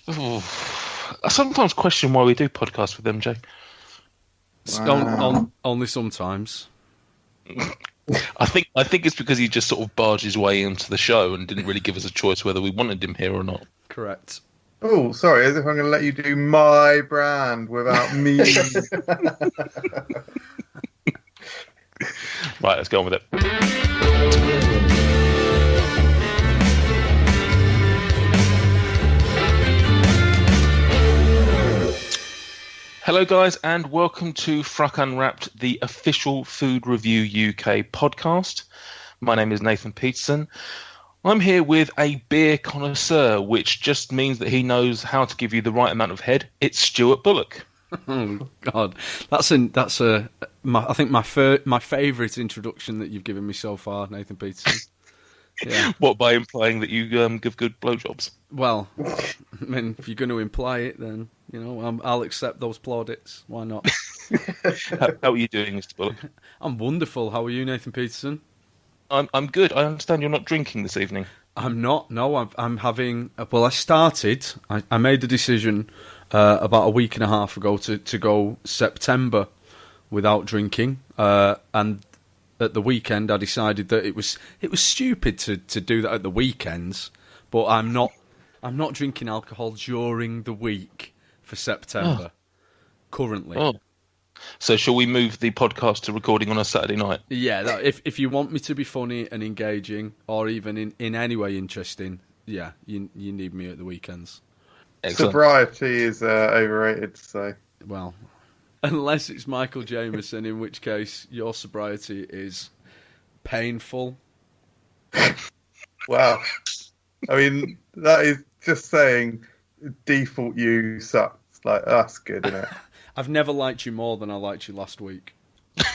Ooh. I sometimes question why we do podcasts with MJ. Wow. Only sometimes. I think it's because he just sort of barged his way into the show and didn't really give us a choice whether we wanted him here or not. Correct. Oh, sorry, as if I'm going to let you do my brand without me. Right, let's go on with it. Hello guys, and welcome to FRUK Unwrapped, the official Food Review UK podcast. My name is Nathan Peterson. I'm here with a beer connoisseur, which just means that he knows how to give you the right amount of head. It's Stuart Bullock. Oh God, I think my favourite introduction that you've given me so far, Nathan Peterson. Yeah. What, by implying that you give good blowjobs? Well, I mean, if you're going to imply it, then I'll accept those plaudits. Why not? How are you doing, Mr. Bullock? I'm wonderful. How are you, Nathan Peterson? I'm good. I understand you're not drinking this evening. I'm not. No, I'm having. Well, I started. I made the decision about a week and a half ago to go September without drinking, and at the weekend I decided that it was stupid to do that at the weekends. But I'm not drinking alcohol during the week for September. Currently. Oh. So shall we move the podcast to recording on a Saturday night? Yeah, if you want me to be funny and engaging, or even in any way interesting, yeah, you need me at the weekends. Excellent. Sobriety is overrated, so... Well, unless it's Michael Jameson, in which case your sobriety is painful. Wow. I mean, that is just saying default you sucks. Like, that's good, isn't it? I've never liked you more than I liked you last week.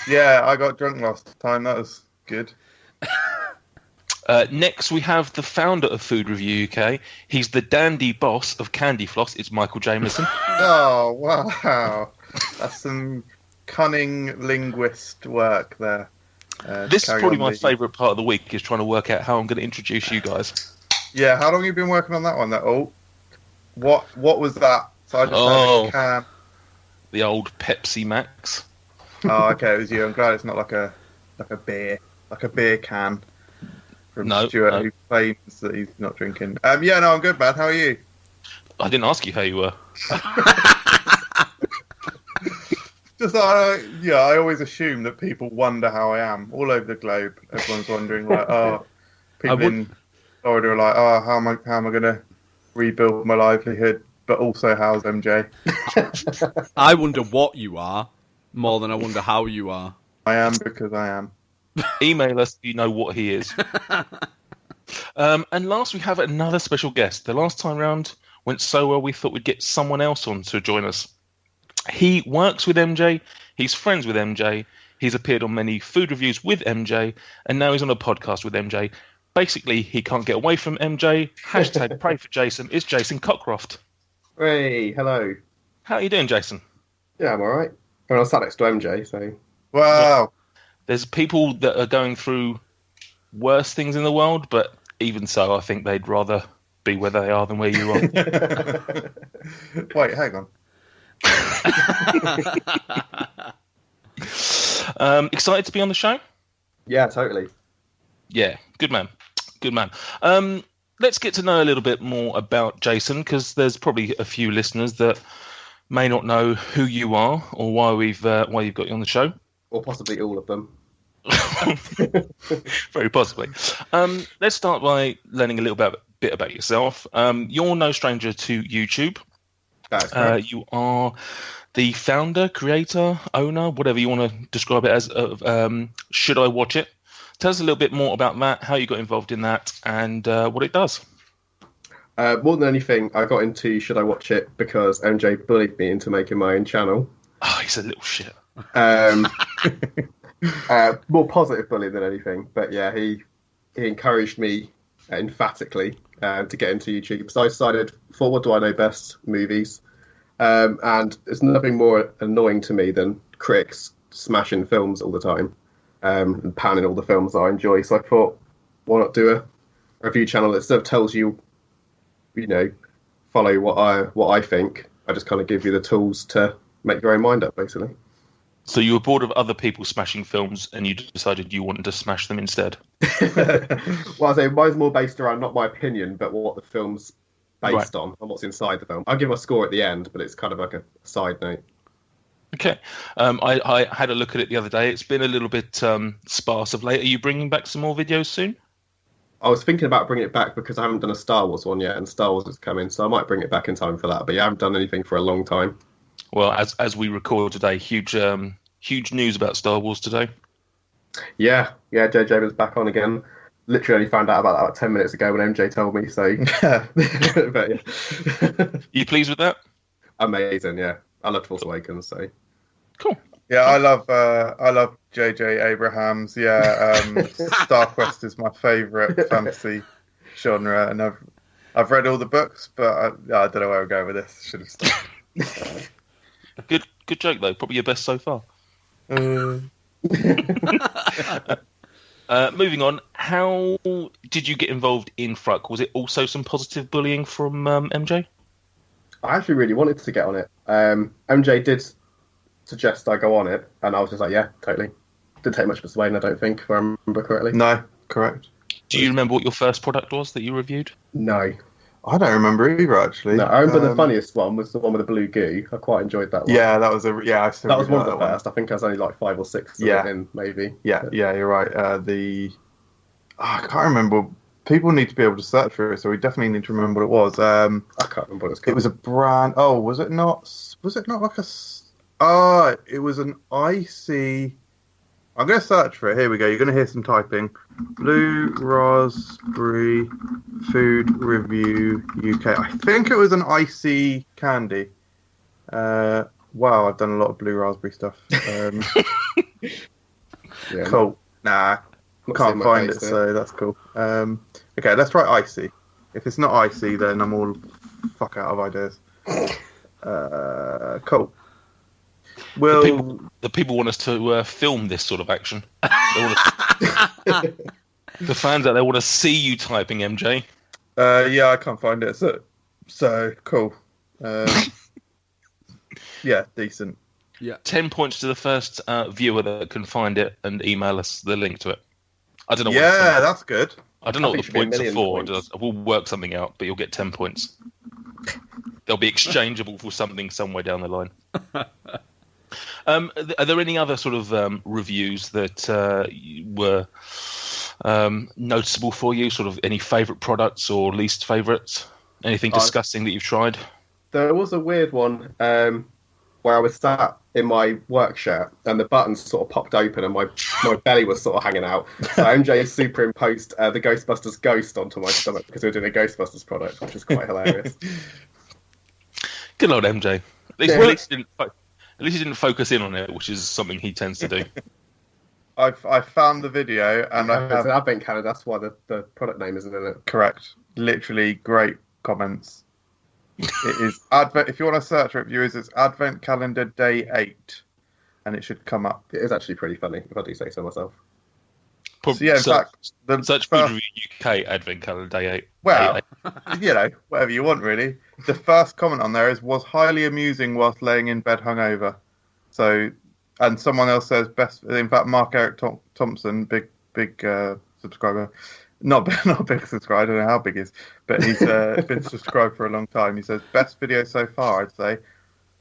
Yeah, I got drunk last time. That was good. Next, we have the founder of Food Review UK. He's the dandy boss of Candy Floss. It's Michael Jameson. Oh, wow. That's some cunning linguist work there. This is probably my favourite part of the week, is trying to work out how I'm going to introduce you guys. Yeah, how long have you been working on that one? What was that? So I just had a can. The old Pepsi Max. Oh, okay, it was you. I'm glad it's not like a beer can from Stuart, who claims that he's not drinking. Yeah, no, I'm good, man. How are you? I didn't ask you how you were. Just, I always assume that people wonder how I am all over the globe. Everyone's wondering, like, people in Florida are like, how am I going to rebuild my livelihood? But also, how's MJ? I wonder what you are more than I wonder how you are. I am because I am. Email us if you know what he is. And last, we have another special guest. The last time round went so well, we thought we'd get someone else on to join us. He works with MJ. He's friends with MJ. He's appeared on many food reviews with MJ. And now he's on a podcast with MJ. Basically, he can't get away from MJ. Hashtag pray for Jason. It's Jason Cockcroft. Hey, hello. How are you doing, Jason? Yeah, I'm alright. Well, I sat next to MJ, so... Wow. There's people that are going through worse things in the world, but even so, I think they'd rather be where they are than where you are. Wait, hang on. Excited to be on the show? Yeah, totally. Yeah, good man. Good man. Let's get to know a little bit more about Jason, because there's probably a few listeners that may not know who you are or why you've got you on the show. Or possibly all of them. Very possibly. Let's start by learning a little bit about yourself. You're no stranger to YouTube. That's correct. You are the founder, creator, owner, whatever you want to describe it as, of Should I Watch It? Tell us a little bit more about that, how you got involved in that, and what it does. More than anything, I got into Should I Watch It because MJ bullied me into making my own channel. Oh, he's a little shit. More positive bully than anything, but yeah, he encouraged me emphatically to get into YouTube. So I decided, for what do I know best? Movies. And there's nothing more annoying to me than critics smashing films all the time. And panning all the films that I enjoy. So I thought, why not do a review channel that sort of tells you, follow what I think. I just kind of give you the tools to make your own mind up, basically. So you were bored of other people smashing films, and you decided you wanted to smash them instead. Well, I say mine's more based around not my opinion, but what the film's based on and what's inside the film. I'll give a score at the end, but it's kind of like a side note. Okay. I had a look at it the other day. It's been a little bit sparse of late. Are you bringing back some more videos soon? I was thinking about bringing it back because I haven't done a Star Wars one yet, and Star Wars is coming, so I might bring it back in time for that. But yeah, I haven't done anything for a long time. Well, as we record today, huge news about Star Wars today. Yeah, J.J. Abrams back on again. Literally only found out about that about 10 minutes ago when MJ told me, so... But, yeah. You pleased with that? Amazing, yeah. I loved Force Awakens, so... Cool. Yeah, I love J.J. Abrams. Yeah, StarQuest is my favourite fantasy genre, and I've read all the books, but I don't know where I'm going with this. Should have stopped. Good joke though. Probably your best so far. Moving on. How did you get involved in FRUK? Was it also some positive bullying from MJ? I actually really wanted to get on it. MJ did suggest I go on it, and I was just like, yeah, totally. Didn't take much persuading, I don't think, if I remember correctly. No, correct. Do you remember what your first product was that you reviewed? No. I don't remember either, actually. No, I remember the funniest one was the one with the blue goo. I quite enjoyed that one. Yeah, that was I still that was one of remember the that first. I think I was only like 5 or 6 in, maybe. Yeah, you're right. I can't remember. People need to be able to search for it, so we definitely need to remember what it was. I can't remember what it's called. It was a brand. Oh, was it not? Was it not like a? It was an icy. I'm going to search for it. Here we go. You're going to hear some typing. Blue Raspberry Food Review UK. I think it was an icy candy. Wow, I've done a lot of blue raspberry stuff. Yeah. Cool. Nah, can't find it, so that's cool. Okay, let's try icy. If it's not icy, then I'm all fuck out of ideas. Cool. Well, the people want us to film this sort of action. The fans out there want to see you typing, MJ. Yeah, I can't find it. So cool. Yeah, decent. Yeah. 10 points to the first viewer that can find it and email us the link to it. I don't know. Yeah, that's good. I don't know what the points are for. We'll work something out, but you'll get 10 points. They'll be exchangeable for something somewhere down the line. Are there any other sort of reviews that were noticeable for you? Sort of any favourite products or least favourites? Anything disgusting that you've tried? There was a weird one where I was sat in my work shirt and the buttons sort of popped open and my belly was sort of hanging out. So MJ superimposed the Ghostbusters ghost onto my stomach because we were doing a Ghostbusters product, which was quite hilarious. Good old MJ. At least he didn't focus in on it, which is something he tends to do. I found the video and I It's have an advent calendar. That's why the product name isn't in it. correct. Literally great comments. It is Advent. If you want to search for it, viewers, it's Advent Calendar Day 8, and it should come up. It is actually pretty funny, if I do say so myself. So yeah, in fact, the search Food Review UK Advent Calendar Day 8. Well, you know, whatever you want, really. The first comment on there was highly amusing whilst laying in bed hungover. So, and someone else says best. In fact, Mark Eric Thompson, big subscriber. Not a big subscriber, I don't know how big he is, but he's been subscribed for a long time. He says, best video so far, I'd say.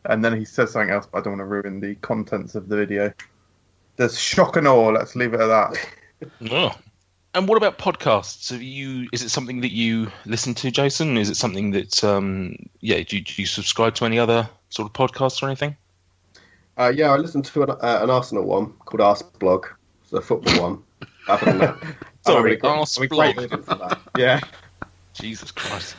And then he says something else, but I don't want to ruin the contents of the video. There's shock and awe, let's leave it at that. Oh. And what about podcasts? Is it something that you listen to, Jason? Is it something that, do you subscribe to any other sort of podcasts or anything? Yeah, I listened to an Arsenal one called Arsenal Blog. It's a football one. Other than that, Sorry, Yeah. Jesus Christ.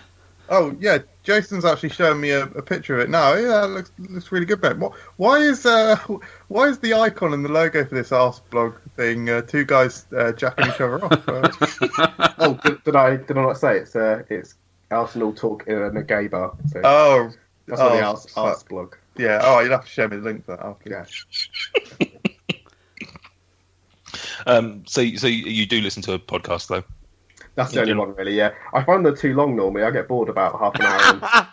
Oh yeah, Jason's actually showing me a picture of it now. Yeah, it looks really good, mate. Why is the icon and the logo for this arse blog thing two guys jacking each other off? Oh, did I not say it's Arsenal talk in a gay bar? So Oh, that's what the arse blog. Yeah. Oh, you'll have to share me the link to that after. Yeah. So you do listen to a podcast though? That's the only one, really. Yeah, I find them too long normally. I get bored about half an hour.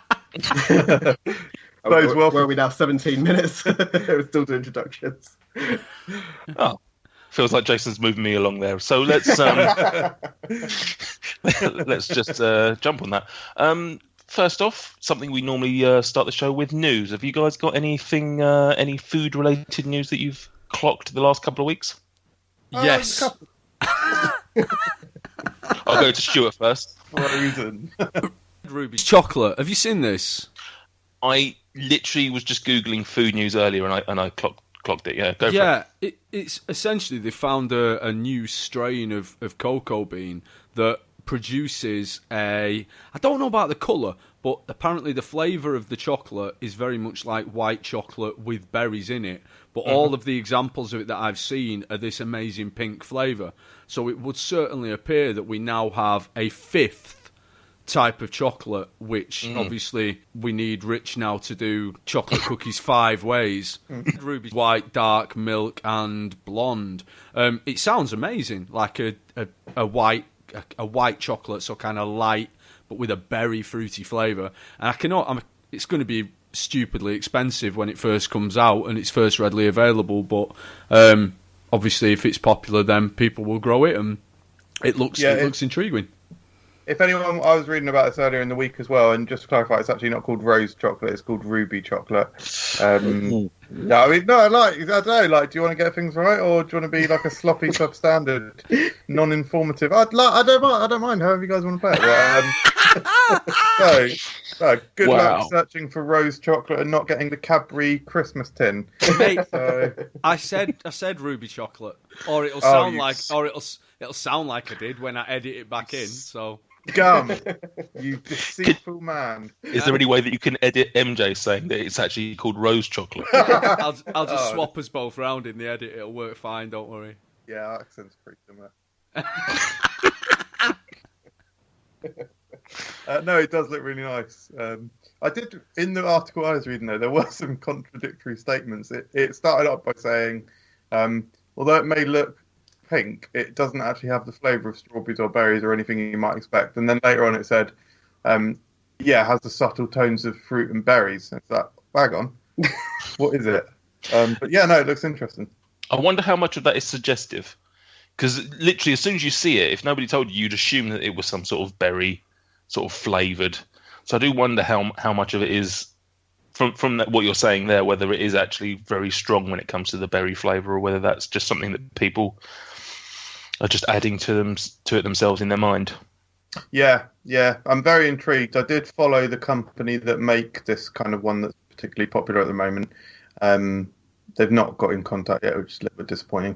Where are we now? 17 minutes. We're still doing introductions. Oh, feels like Jason's moving me along there. So let's let's just jump on that. First off, something we normally start the show with: news. Have you guys got anything, any food-related news that you've clocked the last couple of weeks? Yes. I'll go to Stuart first. Frozen. Ruby's chocolate. Have you seen this? I literally was just googling food news earlier, and I clocked it. Yeah, go for it. It's essentially they found a new strain of cocoa bean that produces I don't know about the colour, but apparently the flavour of the chocolate is very much like white chocolate with berries in it. But all of the examples of it that I've seen are this amazing pink flavour. So it would certainly appear that we now have a fifth type of chocolate, which obviously we need Rich now to do chocolate cookies 5 ways. Ruby, white, dark, milk, and blonde. It sounds amazing, like a white chocolate, so kind of light, but with a berry fruity flavour. And it's going to be stupidly expensive when it first comes out and it's first readily available, but obviously if it's popular, then people will grow it, and it looks intriguing. If anyone, I was reading about this earlier in the week as well, and just to clarify, it's actually not called rose chocolate; it's called ruby chocolate. Yeah, I mean, no, I don't know. Like, do you want to get things right, or do you want to be like a sloppy substandard, non-informative? I don't mind. However you guys want to play it. Good luck searching for rose chocolate and not getting the Cadbury Christmas tin. Mate, I said ruby chocolate, or it'll sound it'll sound like I did when I edit it back in. So. Gum, you deceitful man. Is there any way that you can edit MJ saying that it's actually called rose chocolate? I'll just swap us both round in the edit. It'll work fine, don't worry. Yeah, our accent's pretty similar. No, it does look really nice. I did, in the article I was reading, though, there were some contradictory statements. It started off by saying, although it may look pink, it doesn't actually have the flavour of strawberries or berries or anything you might expect. And then later on it said, it has the subtle tones of fruit and berries. It's like, hang on, what is it? But yeah, no, it looks interesting. I wonder how much of that is suggestive. Because literally, as soon as you see it, if nobody told you, you'd assume that it was some sort of berry, sort of flavoured. So I do wonder how much of it is from what you're saying there, whether it is actually very strong when it comes to the berry flavour, or whether that's just something that people are just adding to it themselves in their mind. Yeah, I'm very intrigued. I did follow the company that make this kind of one that's particularly popular at the moment. They've not got in contact yet, which is a little bit disappointing.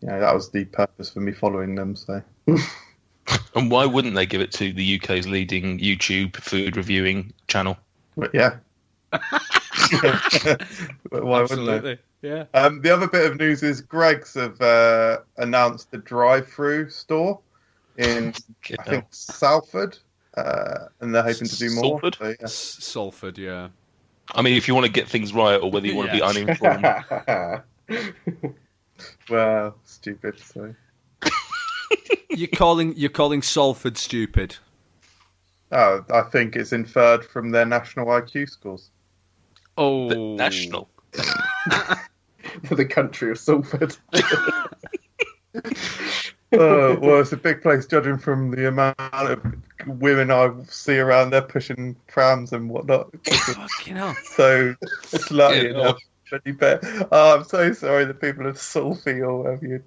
That was the purpose for me following them. So, and why wouldn't they give it to the UK's leading YouTube food reviewing channel? But yeah, why Absolutely. wouldn't they? Yeah. The other bit of news is Greggs have announced the drive-through store in I think Salford, and they're hoping to do more. Salford? So, yeah. Salford, yeah. I mean, if you want to get things right, or whether you want to be uninformed. Well, stupid. So You're calling Salford stupid? I think it's inferred from their national IQ scores. Oh, National. The country of Salford. Well, it's a big place, judging from the amount of women I see around there pushing prams and whatnot. Fucking hell. So it's lucky enough. I'm so sorry that people are sulfy or whatever you.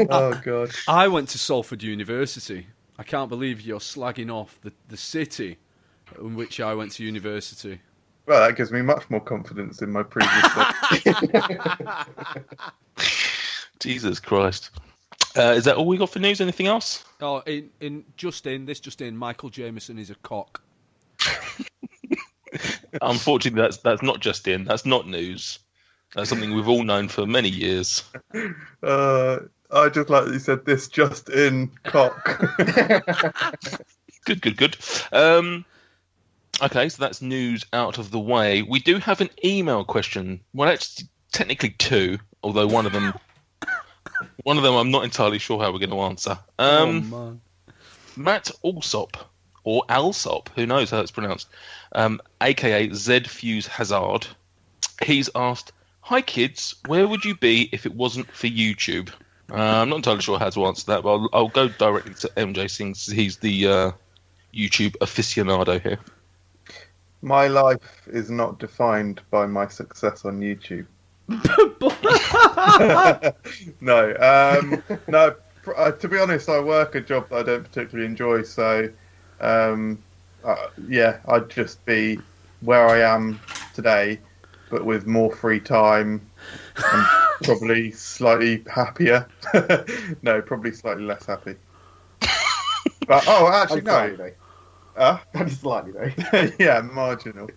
Oh God! I went to Salford University. I can't believe you're slagging off the city in which I went to university. Well, that gives me much more confidence in my previous stuff. Jesus Christ. Is that all we got for news? Anything else? Oh, just in, Michael Jameson is a cock. Unfortunately, that's not just in. That's not news. That's something we've all known for many years. I just like that you said this just in cock. Good. Okay, so that's news out of the way. We do have an email question. Well, actually, technically two, although one of them I'm not entirely sure how we're going to answer. Oh, man. Matt Alsop or Alsop, who knows how it's pronounced, aka Z Fuse Hazard. He's asked, "Hi kids, where would you be if it wasn't for YouTube?" I'm not entirely sure how to answer that, but I'll go directly to MJ since he's the YouTube aficionado here. My life is not defined by my success on YouTube. No. To be honest, I work a job that I don't particularly enjoy, so I'd just be where I am today, but with more free time and probably slightly happier. No, probably slightly less happy. But actually, no. Only slightly though. Yeah, marginal.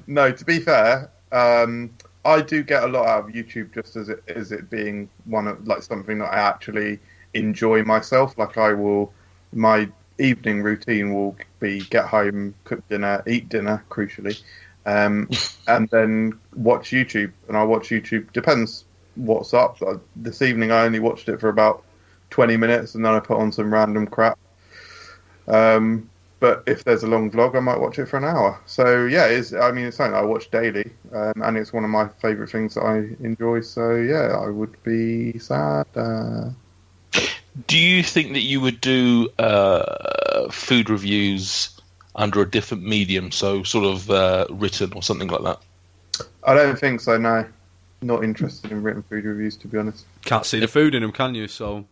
No, to be fair, I do get a lot out of YouTube just as it being one of like something that I actually enjoy myself. Like my evening routine will be get home, cook dinner, eat dinner, crucially, and then watch YouTube. And I watch YouTube, depends what's up. This evening I only watched it for about 20 minutes and then I put on some random crap. But if there's a long vlog, I might watch it for an hour. So yeah, it's something I watch daily, and it's one of my favourite things that I enjoy. So yeah, I would be sad. Do you think that you would do food reviews under a different medium, so sort of written or something like that? I don't think so. No, not interested in written food reviews, to be honest. Can't see the food in them, can you? So,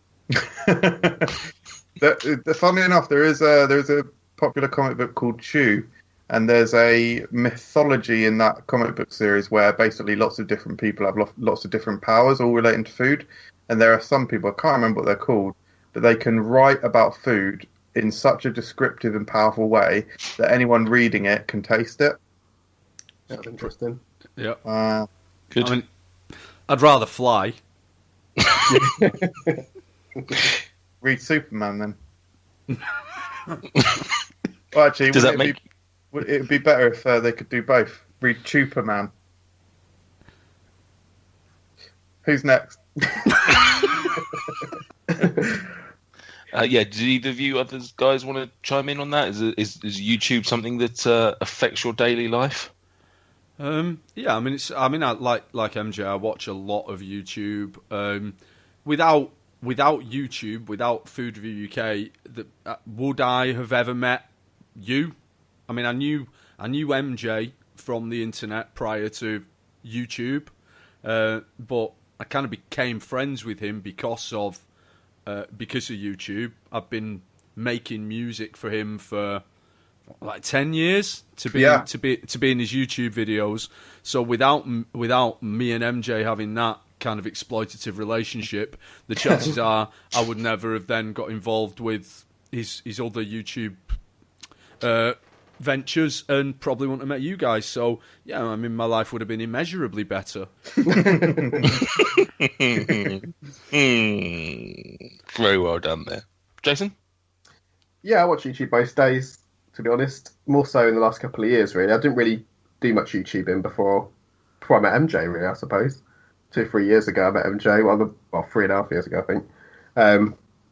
Funnily enough, there is a popular comic book called Chew, and there's a mythology in that comic book series where basically lots of different people have lots of different powers, all relating to food. And there are some people, I can't remember what they're called, but they can write about food in such a descriptive and powerful way that anyone reading it can taste it. That's interesting. Yeah. Good. I mean, I'd rather fly. Read Superman then. Well, actually, would it be better if they could do both? Read Superman. Who's next? Do either of you others guys want to chime in on that? Is YouTube something that affects your daily life? Yeah, I mean, I like MJ. I watch a lot of YouTube. Without YouTube, without Food Review UK, would I have ever met you? I mean, I knew MJ from the internet prior to YouTube, but I kind of became friends with him because of YouTube. I've been making music for him for like 10 years to be in his YouTube videos. So without me and MJ having that kind of exploitative relationship, the chances are I would never have then got involved with his other YouTube ventures and probably wouldn't have met you guys. So yeah, I mean, my life would have been immeasurably better. Very well done there. Jason? Yeah, I watch YouTube most days, to be honest. More so in the last couple of years, really. I didn't really do much YouTubing before I met MJ, really, I suppose. 2 or 3 years ago, I met MJ. Well, 3.5 years ago, I think.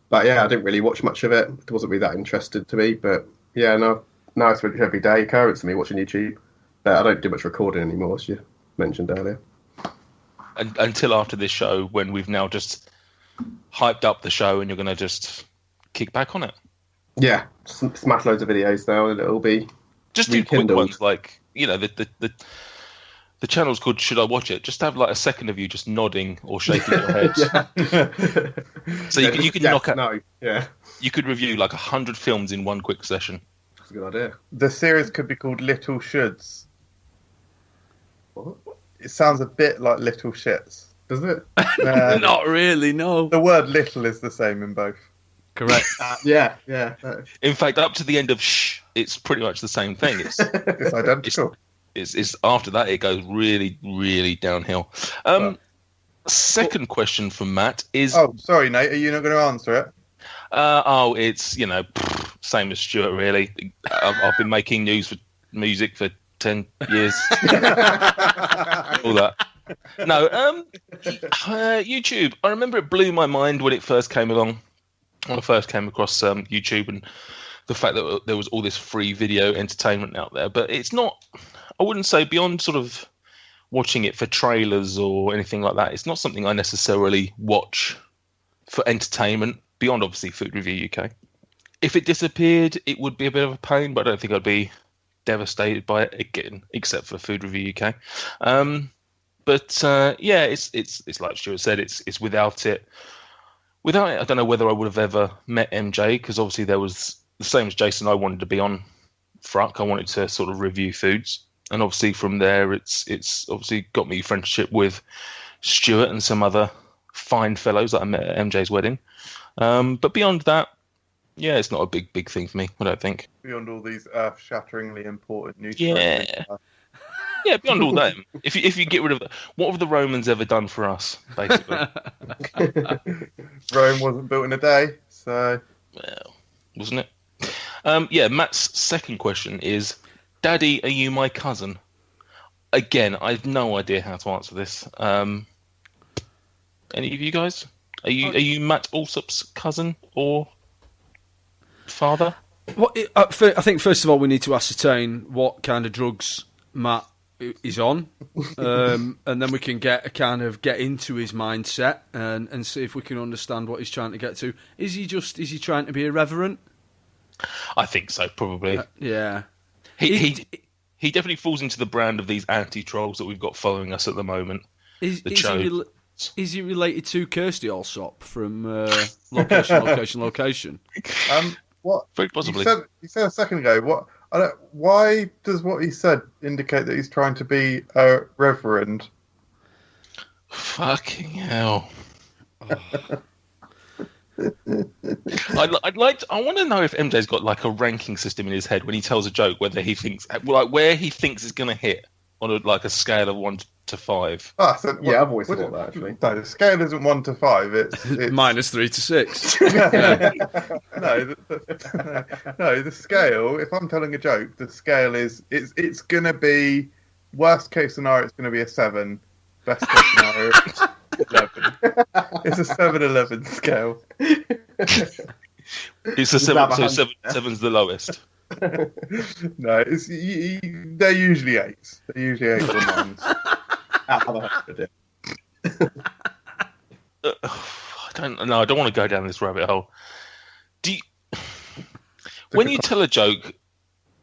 But yeah, I didn't really watch much of it. It wasn't really that interested to me. But yeah, no, it's an everyday occurrence to me watching YouTube. But I don't do much recording anymore, as you mentioned earlier. Until after this show, when we've now just hyped up the show and you're going to just kick back on it. Yeah, smash loads of videos now and it'll be just do quick ones like, the channel's called Should I Watch It? Just have like a second of you just nodding or shaking your head. So you can knock out. No, yeah. You could review like 100 films in one quick session. That's a good idea. The series could be called Little Shoulds. What? It sounds a bit like Little Shits, doesn't it? Not really, no. The word little is the same in both. Correct. Yeah. In fact, up to the end of shh, it's pretty much the same thing. It's identical. It's after that it goes really, really downhill. Second question from Matt is... Oh, sorry, Nate. Are you not going to answer it? It's, same as Stuart, really. I've been making music for 10 years. All that. No, YouTube. I remember it blew my mind when it first came along. When I first came across YouTube and the fact that there was all this free video entertainment out there. But it's not, I wouldn't say beyond sort of watching it for trailers or anything like that, it's not something I necessarily watch for entertainment, beyond obviously Food Review UK. If it disappeared, it would be a bit of a pain, but I don't think I'd be devastated by it again, except for Food Review UK. Yeah, it's like Stuart said, it's without it. Without it, I don't know whether I would have ever met MJ, because obviously there was the same as Jason. I wanted to be on FRUK. I wanted to sort of review foods, and obviously from there, it's obviously got me friendship with Stuart and some other fine fellows that I met at MJ's wedding. But beyond that, yeah, it's not a big thing for me, I don't think. Beyond all these earth-shatteringly important news. Yeah. Yeah, beyond all that, if you get rid of what have the Romans ever done for us, basically? Rome wasn't built in a day, so... Well, wasn't it? Yeah, Matt's second question is, Daddy, are you my cousin? Again, I have no idea how to answer this. Any of you guys? Are you Matt Alsop's cousin or father? Well, I think first of all we need to ascertain what kind of drugs Matt is on, and then we can get into his mindset and see if we can understand what he's trying to get to. Is he trying to be irreverent? I think so, probably. Yeah. He definitely falls into the brand of these anti-trolls that we've got following us at the moment. Is he related to Kirsty Allsop from Location? What? Very possibly. You said a second ago. Why does what he said indicate that he's trying to be a reverend? Fucking hell. I want to know if MJ's got like a ranking system in his head when he tells a joke, whether he thinks where he thinks it's going to hit on a scale of 1 to 5. Yeah, I've always thought that actually. No, the scale isn't 1 to 5. It's -3 to 6. No, the scale. If I'm telling a joke, the scale is it's going to be worst case scenario. It's going to be a 7. Best case scenario, 11. It's a 7-11 scale. It's a 7, so 7's the lowest. No, they're usually 8s. They're usually 8s or 9s. Out of 100. I don't want to go down this rabbit hole. When you tell a joke,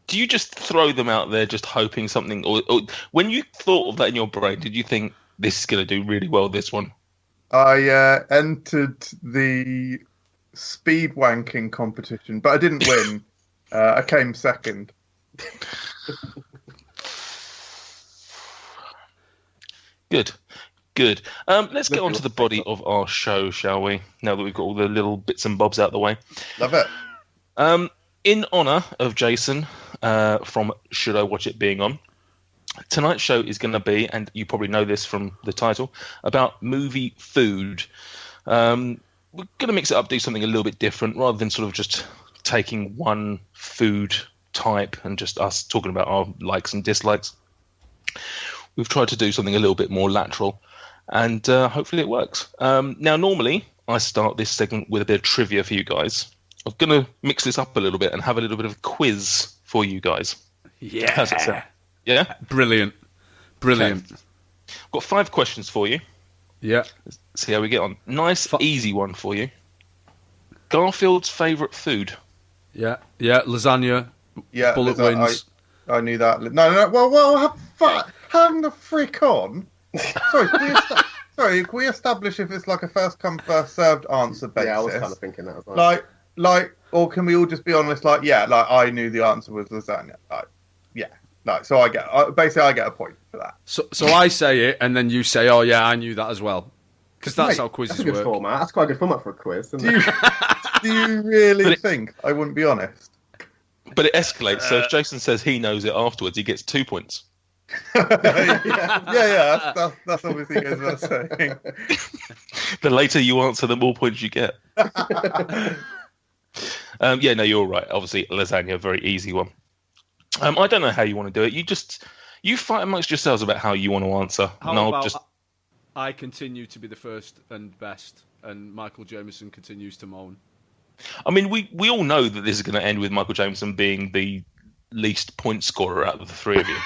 do you just throw them out there just hoping something, or when you thought of that in your brain, did you think this is going to do really well, this one? I entered the speed wanking competition, but I didn't win. I came second. Good. Let's get on to the body of our show, shall we? Now that we've got all the little bits and bobs out of the way. Love it. In honour of Jason from Should I Watch It being on, tonight's show is going to be, and you probably know this from the title, about movie food. We're going to mix it up, do something a little bit different, rather than sort of just taking one food type and just us talking about our likes and dislikes. We've tried to do something a little bit more lateral, and hopefully it works. Now, normally, I start this segment with a bit of trivia for you guys. I'm going to mix this up a little bit and have a little bit of a quiz for you guys. Yeah. How's it sound? Yeah? Brilliant. Okay. I've got 5 questions for you. Yeah. Let's see how we get on. Nice, easy one for you. Garfield's favourite food? Yeah, lasagna, Yeah, bullet wins. I knew that. No. Well, hang the frick on. Sorry, can we establish if it's like a first come first served answer basis? Yeah, I was kind of thinking that as well. Like, or can we all just be honest? Like, yeah, like I knew the answer was lasagna. Like, yeah, like so I get a point for that. So I say it, and then you say, "Oh yeah, I knew that as well," because that's how quizzes that's a good work. Format. That's quite a good format for a quiz. Isn't it? Do you really think I wouldn't be honest? But it escalates, so if Jason says he knows it afterwards, he gets 2 points. yeah. That's obviously goes without saying. The later you answer, the more points you get. Yeah, no, you're right. Obviously, lasagna, very easy one. I don't know how you want to do it. You fight amongst yourselves about how you want to answer. I continue to be the first and best, and Michael Jameson continues to moan. I mean, we all know that this is going to end with Michael Jameson being the least point scorer out of the three of you,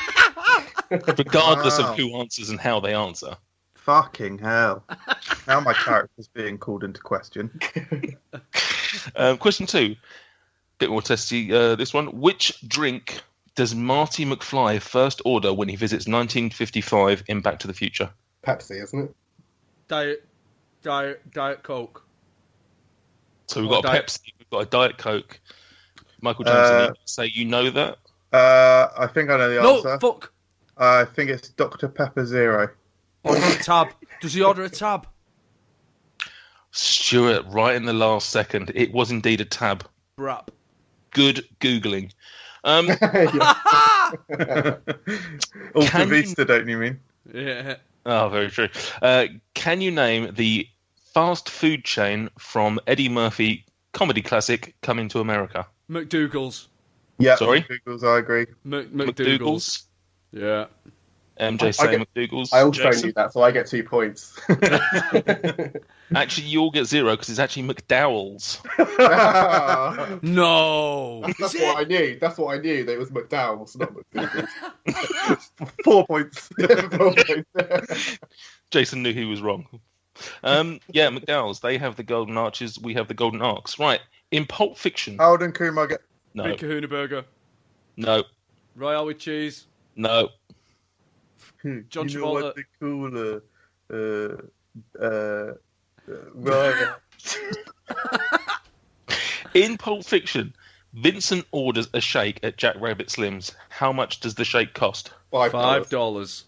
regardless of who answers and how they answer. Fucking hell. Now my character's being called into question. Question 2. Bit more testy, this one. Which drink does Marty McFly first order when he visits 1955 in Back to the Future? Pepsi, isn't it? Diet Coke. So we've got a Pepsi, we've got a Diet Coke. Michael Jameson, you say you know that? I think I know the answer. No, fuck. I think it's Dr. Pepper Zero. Order a tab. Does he order a tab? Stuart, right in the last second. It was indeed a tab. Brap. Good Googling. Alta Vista, don't you mean? Yeah. Oh, very true. Can you name the fast food chain from Eddie Murphy comedy classic Coming to America? McDougal's. Yeah, Sorry? McDougal's, I agree. McDougal's. Yeah. MJ saying McDougal's. I also Jason? knew that, so I get 2 points. Actually, you all get 0 because it's actually McDowell's. No. That's what I knew. That's what I knew. That it was McDowell's, not McDougal's. 4 points. 4 points. Jason knew he was wrong. Yeah, McDowell's. They have the golden arches. We have the golden arcs. Right. In Pulp Fiction. Alden Kumar get... No. Big Kahuna Burger. No. Royale with cheese. No. John you know Travolta. what they call right. In Pulp Fiction, Vincent orders a shake at Jack Rabbit Slim's. How much does the shake cost? $5.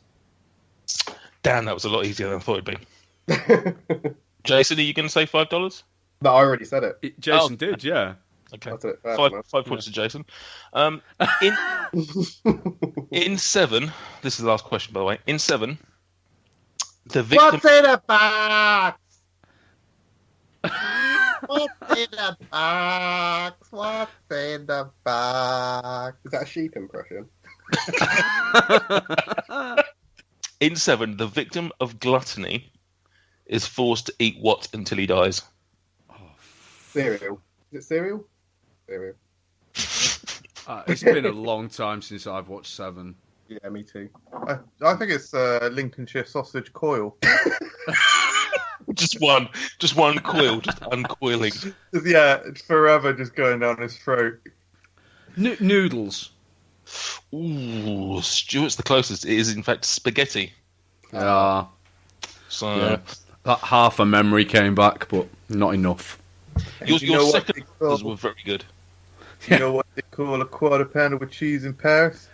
Damn, that was a lot easier than I thought it'd be. Jason, are you going to say $5? No, I already said it. Jason did, yeah. Okay. That's it. Five points to Jason. In 7, this is the last question, by the way. In 7, the victim... What's in a box? What's in a box? What's in the box? Is that a sheep impression? In 7, the victim of gluttony is forced to eat what until he dies? Cereal. Is it cereal? Cereal. It's been a long time since I've watched 7. Yeah, me too. I think it's Lincolnshire sausage coil. Just one coil, just uncoiling. Yeah, it's forever just going down his throat. Noodles. Ooh, Stuart's the closest. It is, in fact, spaghetti. Yeah. So Yeah. That half a memory came back, but not enough. your second answers were very good. You know what they call a quarter pounder with cheese in Paris?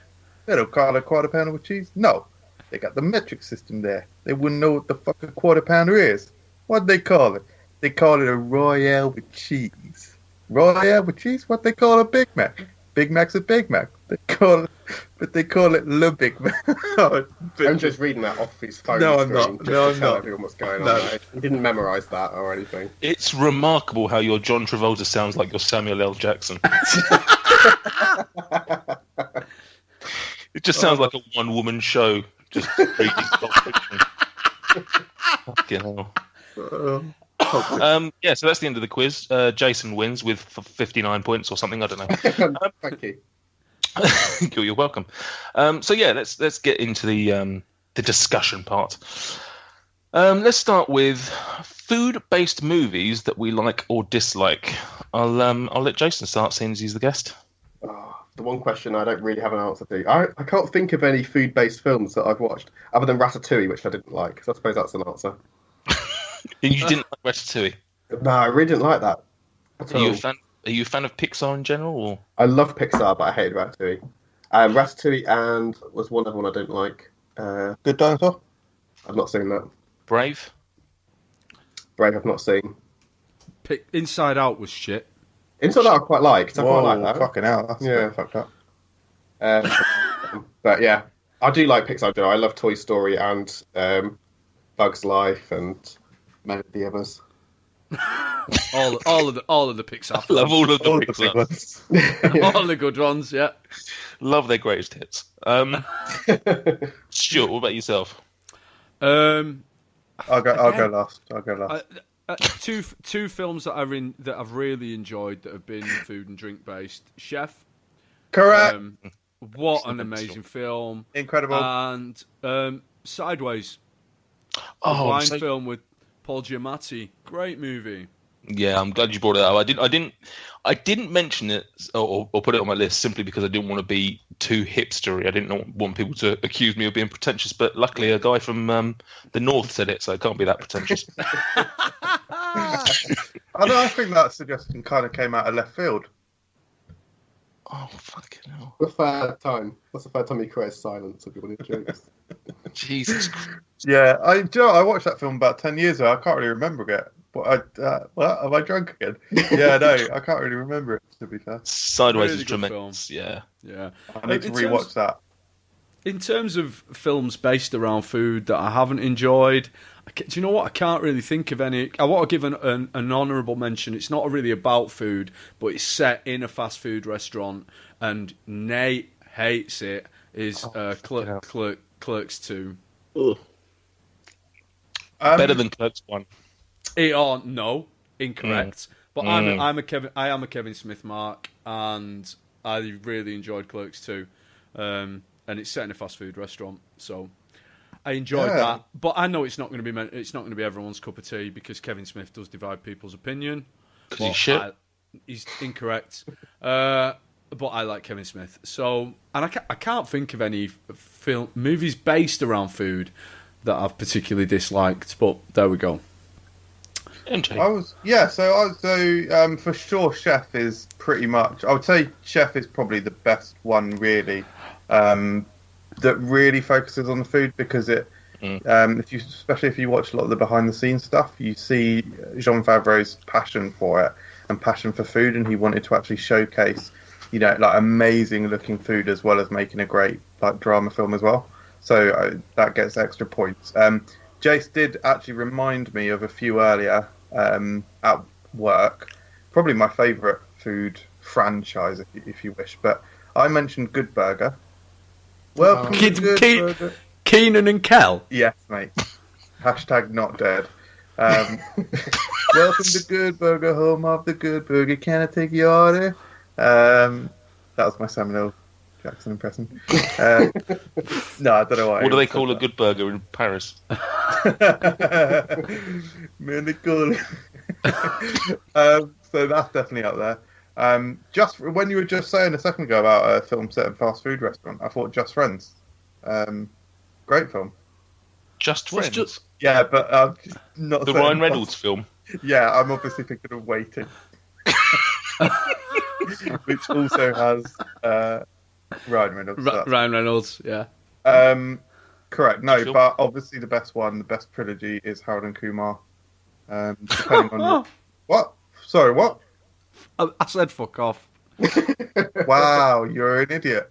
They don't call it a quarter pounder with cheese. No, they got the metric system there. They wouldn't know what the fuck a quarter pounder is. What they call it? They call it a Royale with cheese. Royale with cheese? What they call a Big Mac? Big Mac's a Big Mac. They call it Le Big Mac. I'm just reading that off his phone No, I'm screen not. just No, to I'm tell not. everyone what's going on. No. He didn't memorise that or anything. It's remarkable how your John Travolta sounds like your Samuel L. Jackson. It just sounds like a one-woman show. Just reading Pulp Fiction. Fucking hell. Yeah, so that's the end of the quiz. Jason wins with 59 points or something. I don't know. Thank you. You're welcome. So yeah, let's get into the discussion part. Let's start with food-based movies that we like or dislike. I'll let Jason start, seeing as he's the guest. The one question I don't really have an answer to. I can't think of any food-based films that I've watched other than Ratatouille, which I didn't like. So I suppose that's an answer. And you didn't like Ratatouille? No, I really didn't like that. Are you a fan of Pixar in general? Or? I love Pixar, but I hated Ratatouille. Ratatouille and was one other one I didn't like. Good Dinosaur? I've not seen that. Brave? Brave, I've not seen. Inside Out was shit. Inside Out I quite liked. I quite like that. Fucking hell, that's Yeah. a bit fucked up. But yeah, I do like Pixar. I love Toy Story and Bug's Life and many of the others. all of the Pixar films. Love all of the All the Pixar. big ones. All the good ones, yeah. Love their greatest hits. Stuart, what about yourself? I'll go last. Two films that I've really enjoyed that have been food and drink based. Chef. Correct. What an amazing film! Incredible. And Sideways. Oh, Wine film with Paul Giamatti. Great movie. Yeah, I'm glad you brought it up. I didn't mention it or put it on my list simply because I didn't want to be too hipstery. I didn't want people to accuse me of being pretentious. But luckily, a guy from the north said it, so it can't be that pretentious. I think that suggestion kind of came out of left field. Oh, fucking hell. What's the third time you create silence of your jokes? Jesus Christ. Yeah, I watched that film about 10 years ago. I can't really remember it. But what? Am I drunk again? Yeah, no, I can't really remember it, to be fair. Sideways Really is good tremendous. film. Yeah. I need to rewatch that. In terms of films based around food that I haven't enjoyed, do you know what? I can't really think of any. I want to give an honourable mention. It's not really about food, but it's set in a fast food restaurant, and Nate hates it. Is Clerks 2. Ugh. Better than Clerks 1. No, incorrect. But I am a Kevin Smith mark, and I really enjoyed Clerks 2. And it's set in a fast food restaurant, so I enjoyed that. But I know it's not going to be everyone's cup of tea because Kevin Smith does divide people's opinion. He's shit. He's incorrect. But I like Kevin Smith. So, and I can't think of any movies based around food that I've particularly disliked. But there we go. So for sure, Chef is pretty much. I would say Chef is probably the best one, really, that really focuses on the food because especially if you watch a lot of the behind the scenes stuff, you see Jean Favreau's passion for it and passion for food, and he wanted to actually showcase, like amazing looking food as well as making a great drama film as well. So that gets extra points. Jace did actually remind me of a few earlier at work. Probably my favourite food franchise, if you wish. But I mentioned Good Burger. Welcome to Good Burger. Keenan and Kel? Yes, mate. Hashtag not dead. Welcome to Good Burger, home of the Good Burger. Can I take your order? That was my Samuel Jackson impression. No, I don't know why. What do they call a good burger in Paris? Man, they call it. So that's definitely up there. Just when you were just saying a second ago about a film set in a fast food restaurant, I thought Just Friends. Great film. Just Friends? Yeah, but not the Ryan Reynolds film. Yeah, I'm obviously thinking of Waiting. Which also has Ryan Reynolds. Ryan Reynolds, yeah. Correct. No, sure. But obviously the best trilogy is Harold and Kumar. Depending on what? Sorry, what? I said fuck off. Wow, you're an idiot.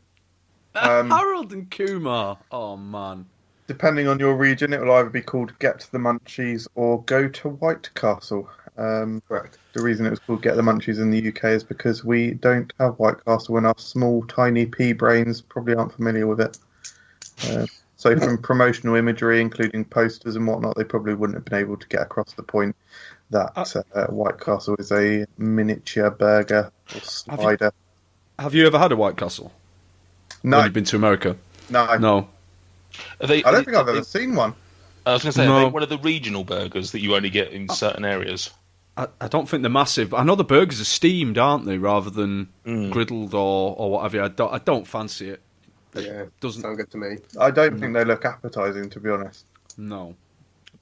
Harold and Kumar. Oh man. Depending on your region, it will either be called Get the Munchies or Go to White Castle. Correct. The reason it was called Get the Munchies in the UK is because we don't have White Castle and our small, tiny pea brains probably aren't familiar with it. So from promotional imagery, including posters and whatnot, they probably wouldn't have been able to get across the point that White Castle is a miniature burger or slider. Have you ever had a White Castle? No. When you've been to America? No. I don't think I've ever seen one. I was going to say, are they one of the regional burgers that you only get in certain areas? I don't think they're massive. I know the burgers are steamed, aren't they, rather than griddled or whatever. I don't fancy it. Yeah, doesn't sound good to me. I don't think they look appetising, to be honest. No.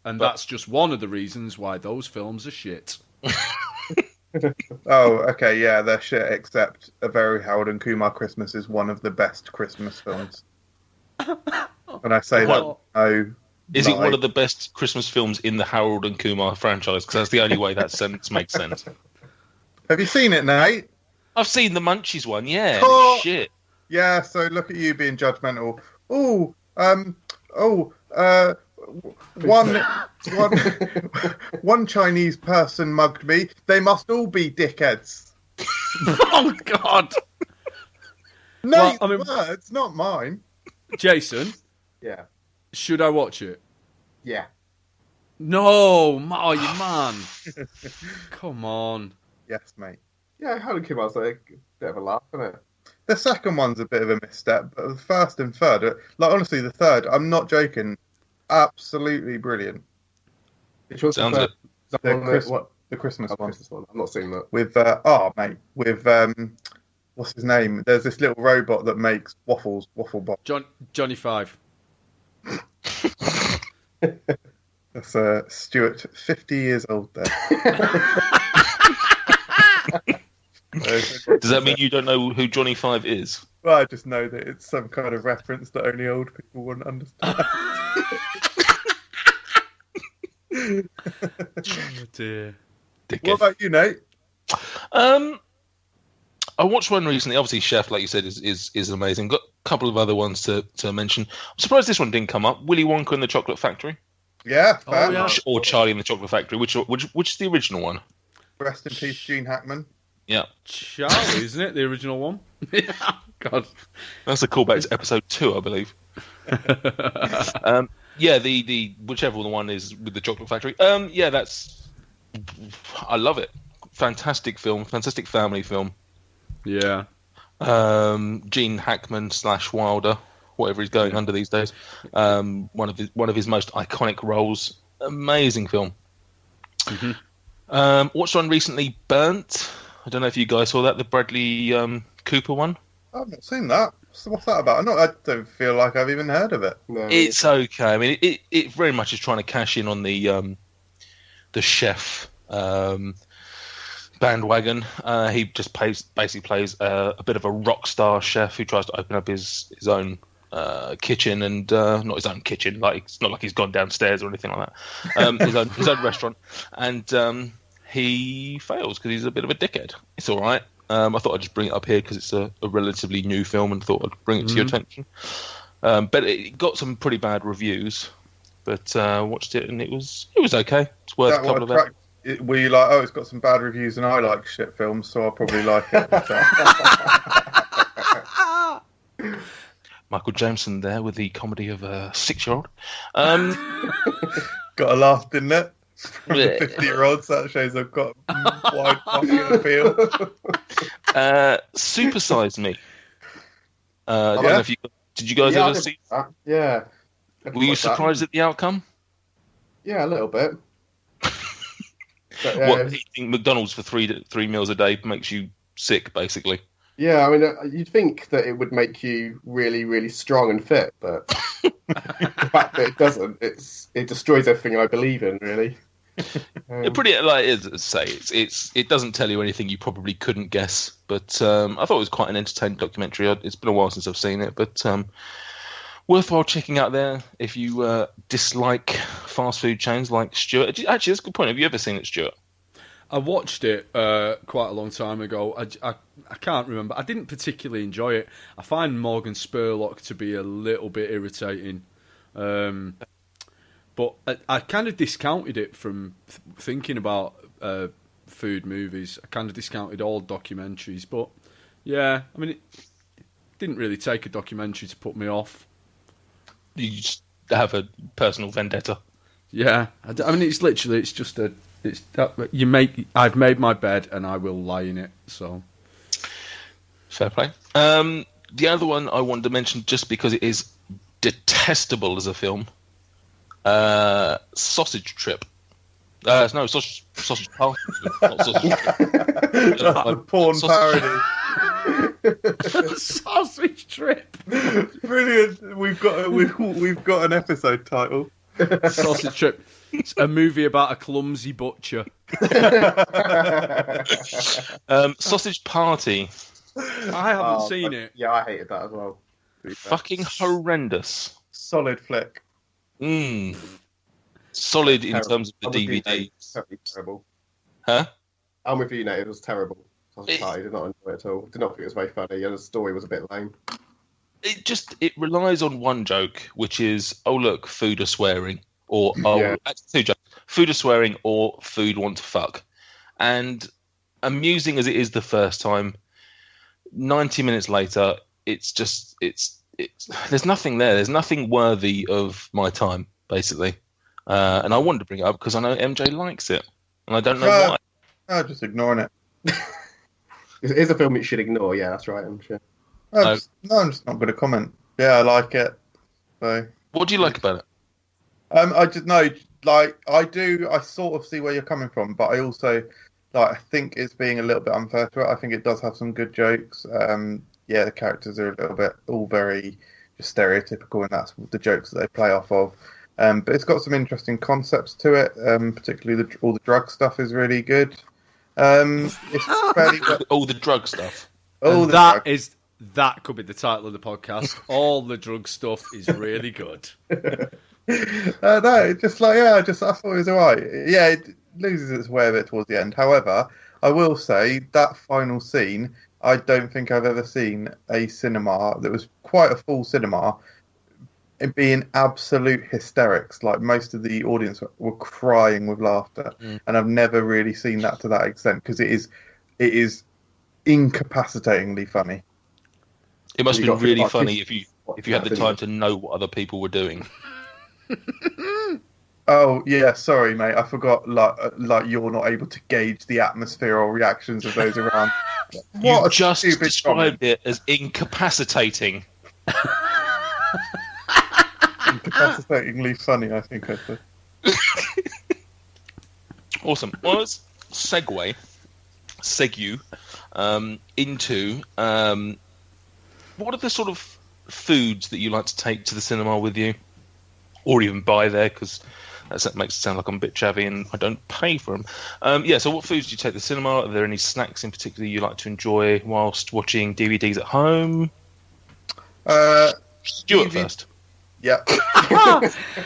And that's just one of the reasons why those films are shit. Oh, okay, yeah, they're shit, except A Very Harold and Kumar Christmas is one of the best Christmas films. When I say that, Is it one of the best Christmas films in the Harold and Kumar franchise? Because that's the only way that sentence makes sense. Have you seen it, Nate? I've seen the Munchies one, yeah. It's shit. Yeah, so look at you being judgmental. One Chinese person mugged me. They must all be dickheads. Oh, God. No, words, not mine. Jason? Yeah. Should I watch it? Yeah. No, oh, you man. Come on. Yes, mate. Yeah, Helen Kim was like a bit of a laugh, isn't it? The second one's a bit of a misstep, but the first and third, like honestly, the third, I'm not joking, absolutely brilliant. Which was Sounds it. The Christmas one. Christmas one. I've not seen that. With with what's his name? There's this little robot that makes waffle box. Johnny Five. That's Stuart, 50 years old there. Does that mean you don't know who Johnny Five is? Well, I just know that it's some kind of reference that only old people wouldn't understand. Oh dear. Dickhead. What about you, Nate? I watched one recently. Obviously, Chef, like you said, is amazing. Got a couple of other ones to mention. I'm surprised this one didn't come up. Willy Wonka and the Chocolate Factory. Yeah, Oh, yeah. Or Charlie and the Chocolate Factory. Which is the original one? Rest in peace, Gene Hackman. Yeah, Charlie, isn't it? The original one? Yeah. God. that's a callback to episode 2, I believe. Yeah, the whichever one is with the Chocolate Factory. Yeah, I love it. Fantastic film, fantastic family film. Yeah. Gene Hackman / Wilder, whatever he's going under these days. One of his most iconic roles. Amazing film. Mm-hmm. Watched one recently, Burnt. I don't know if you guys saw that, the Bradley Cooper one. I've not seen that. What's that about? I don't feel like I've even heard of it. No. It's okay. I mean, it very much is trying to cash in on the chef bandwagon. He just basically plays a bit of a rock star chef who tries to open up his own kitchen, and not his own kitchen. Like, it's not like he's gone downstairs or anything like that. His own restaurant, and he fails because he's a bit of a dickhead. It's all right. I thought I'd just bring it up here because it's a relatively new film, and thought I'd bring it to your attention. But it got some pretty bad reviews. But watched it, and it was okay. It's worth a couple of hours. Were you like, oh, it's got some bad reviews, and I like shit films, so I'll probably like it. Michael Jameson there with the comedy of a 6-year-old. Got a laugh, didn't it? From the 50-year-olds, that shows I've got wide fucking appeal. Supersize Me. I don't know if did you guys ever see? Yeah. Were you surprised at the outcome? Yeah, a little bit. But, What, eating McDonald's for three meals a day makes you sick, basically? Yeah, I mean, you'd think that it would make you really, really strong and fit, but the fact that it doesn't, it destroys everything I believe in, really. It pretty like it doesn't tell you anything you probably couldn't guess, but I thought it was quite an entertaining documentary. It's been a while since I've seen it, but worthwhile checking out there if you dislike fast food chains like Stuart. Actually, that's a good point. Have you ever seen it, Stuart? I watched it quite a long time ago. I can't remember. I didn't particularly enjoy it. I find Morgan Spurlock to be a little bit irritating. But I kind of discounted it from thinking about food movies. I kind of discounted all documentaries. But, yeah, I mean, it didn't really take a documentary to put me off. You just have a personal vendetta. Yeah. I mean, it's literally, it's just a... I've made my bed and I will lie in it, so... Fair play. The other one I wanted to mention, just because it is detestable as a film, Sausage Trip. No, Sausage Party. Not Sausage Trip. A porn parody. Sausage Trip. Brilliant. We've got an episode title. Sausage Trip. It's a movie about a clumsy butcher. Sausage Party. I haven't seen it. Yeah, I hated that as well. Fucking horrendous. Solid flick. Solid in terms of the DVD. Terrible. Huh? I'm with you, Nate. It was terrible. Sausage Party, did not enjoy it at all. Did not think it was very funny, and the story was a bit lame. It relies on one joke, which is, oh look, food are swearing, or actually 2 jokes: food are swearing, or food want to fuck. And amusing as it is the first time, 90 minutes later, it's there's nothing there. There's nothing worthy of my time, basically. And I wanted to bring it up because I know MJ likes it, and I don't know No. why. No, just ignoring it. It is a film you should ignore. Yeah, that's right. I'm sure. I'm just not going to comment. Yeah, I like it. So What do you like about it? I just know, like, I sort of see where you're coming from, but I also, like, I think it's being a little bit unfair to it. I think it does have some good jokes. Yeah, the characters are a little bit all very just stereotypical, and that's the jokes that they play off of. But it's got some interesting concepts to it. Particularly all the drug stuff is really good. It's fairly All the drug stuff. That could be the title of the podcast. All the drug stuff is really good. No, just like I thought it was alright. Yeah, it loses its way a bit towards the end. However, I will say that final scene, I don't think I've ever seen a cinema that was quite a full cinema it being absolute hysterics. Like most of the audience were crying with laughter, and I've never really seen that to that extent because it is incapacitatingly funny. It must be really funny if you had the time to know what other people were doing. Oh yeah, sorry mate, I forgot. Like you're not able to gauge the atmosphere or reactions of those around. You just described it as incapacitating. Incapacitatingly funny, I think I said. Awesome. Well, let's segue into what are the sort of foods that you like to take to the cinema with you, or even buy there? Because that makes it sound like I'm a bit chavvy and I don't pay for them. So what foods do you take to the cinema? Are there any snacks in particular you like to enjoy whilst watching DVDs at home? Stuart first. Yeah.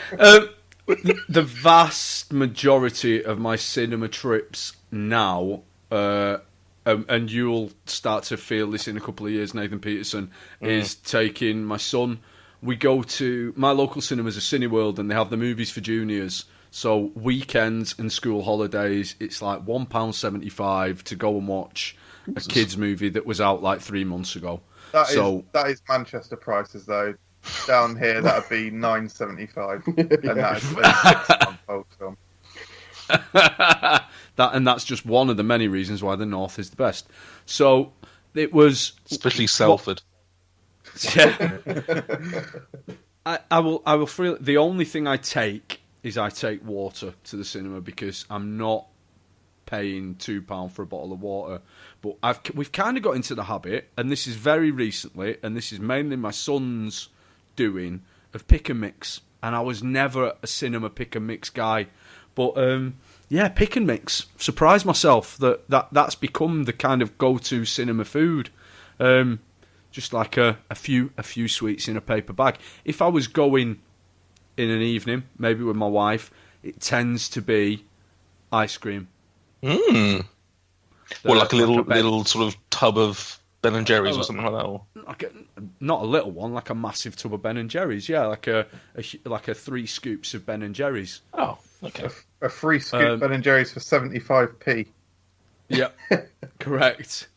The vast majority of my cinema trips now, and you'll start to feel this in a couple of years, Nathan Peterson, is taking my son. We go to my local cinemas, a Cineworld, and they have the movies for juniors. So weekends and school holidays, it's like £1.75 to go and watch a kids' movie that was out like 3 months ago. That is Manchester prices though. Down here that'd be £9.75, and that's a 6-month-old film. That's just one of the many reasons why the North is the best. So it was especially Salford. Yeah. I will freely. The only thing I take water to the cinema because I'm not paying £2 for a bottle of water. But we've kind of got into the habit, and this is very recently, and this is mainly my son's doing, of pick and mix. And I was never a cinema pick and mix guy, but pick and mix. Surprised myself that's become the kind of go-to cinema food. Just like a few sweets in a paper bag. If I was going in an evening, maybe with my wife, it tends to be ice cream. Well, like a little sort of tub of Ben and Jerry's or something like that, or not a little one, like a massive tub of Ben and Jerry's. Yeah, like a 3 scoops of Ben and Jerry's. Oh, okay. A free scoop Ben and Jerry's for 75p. Yeah, correct.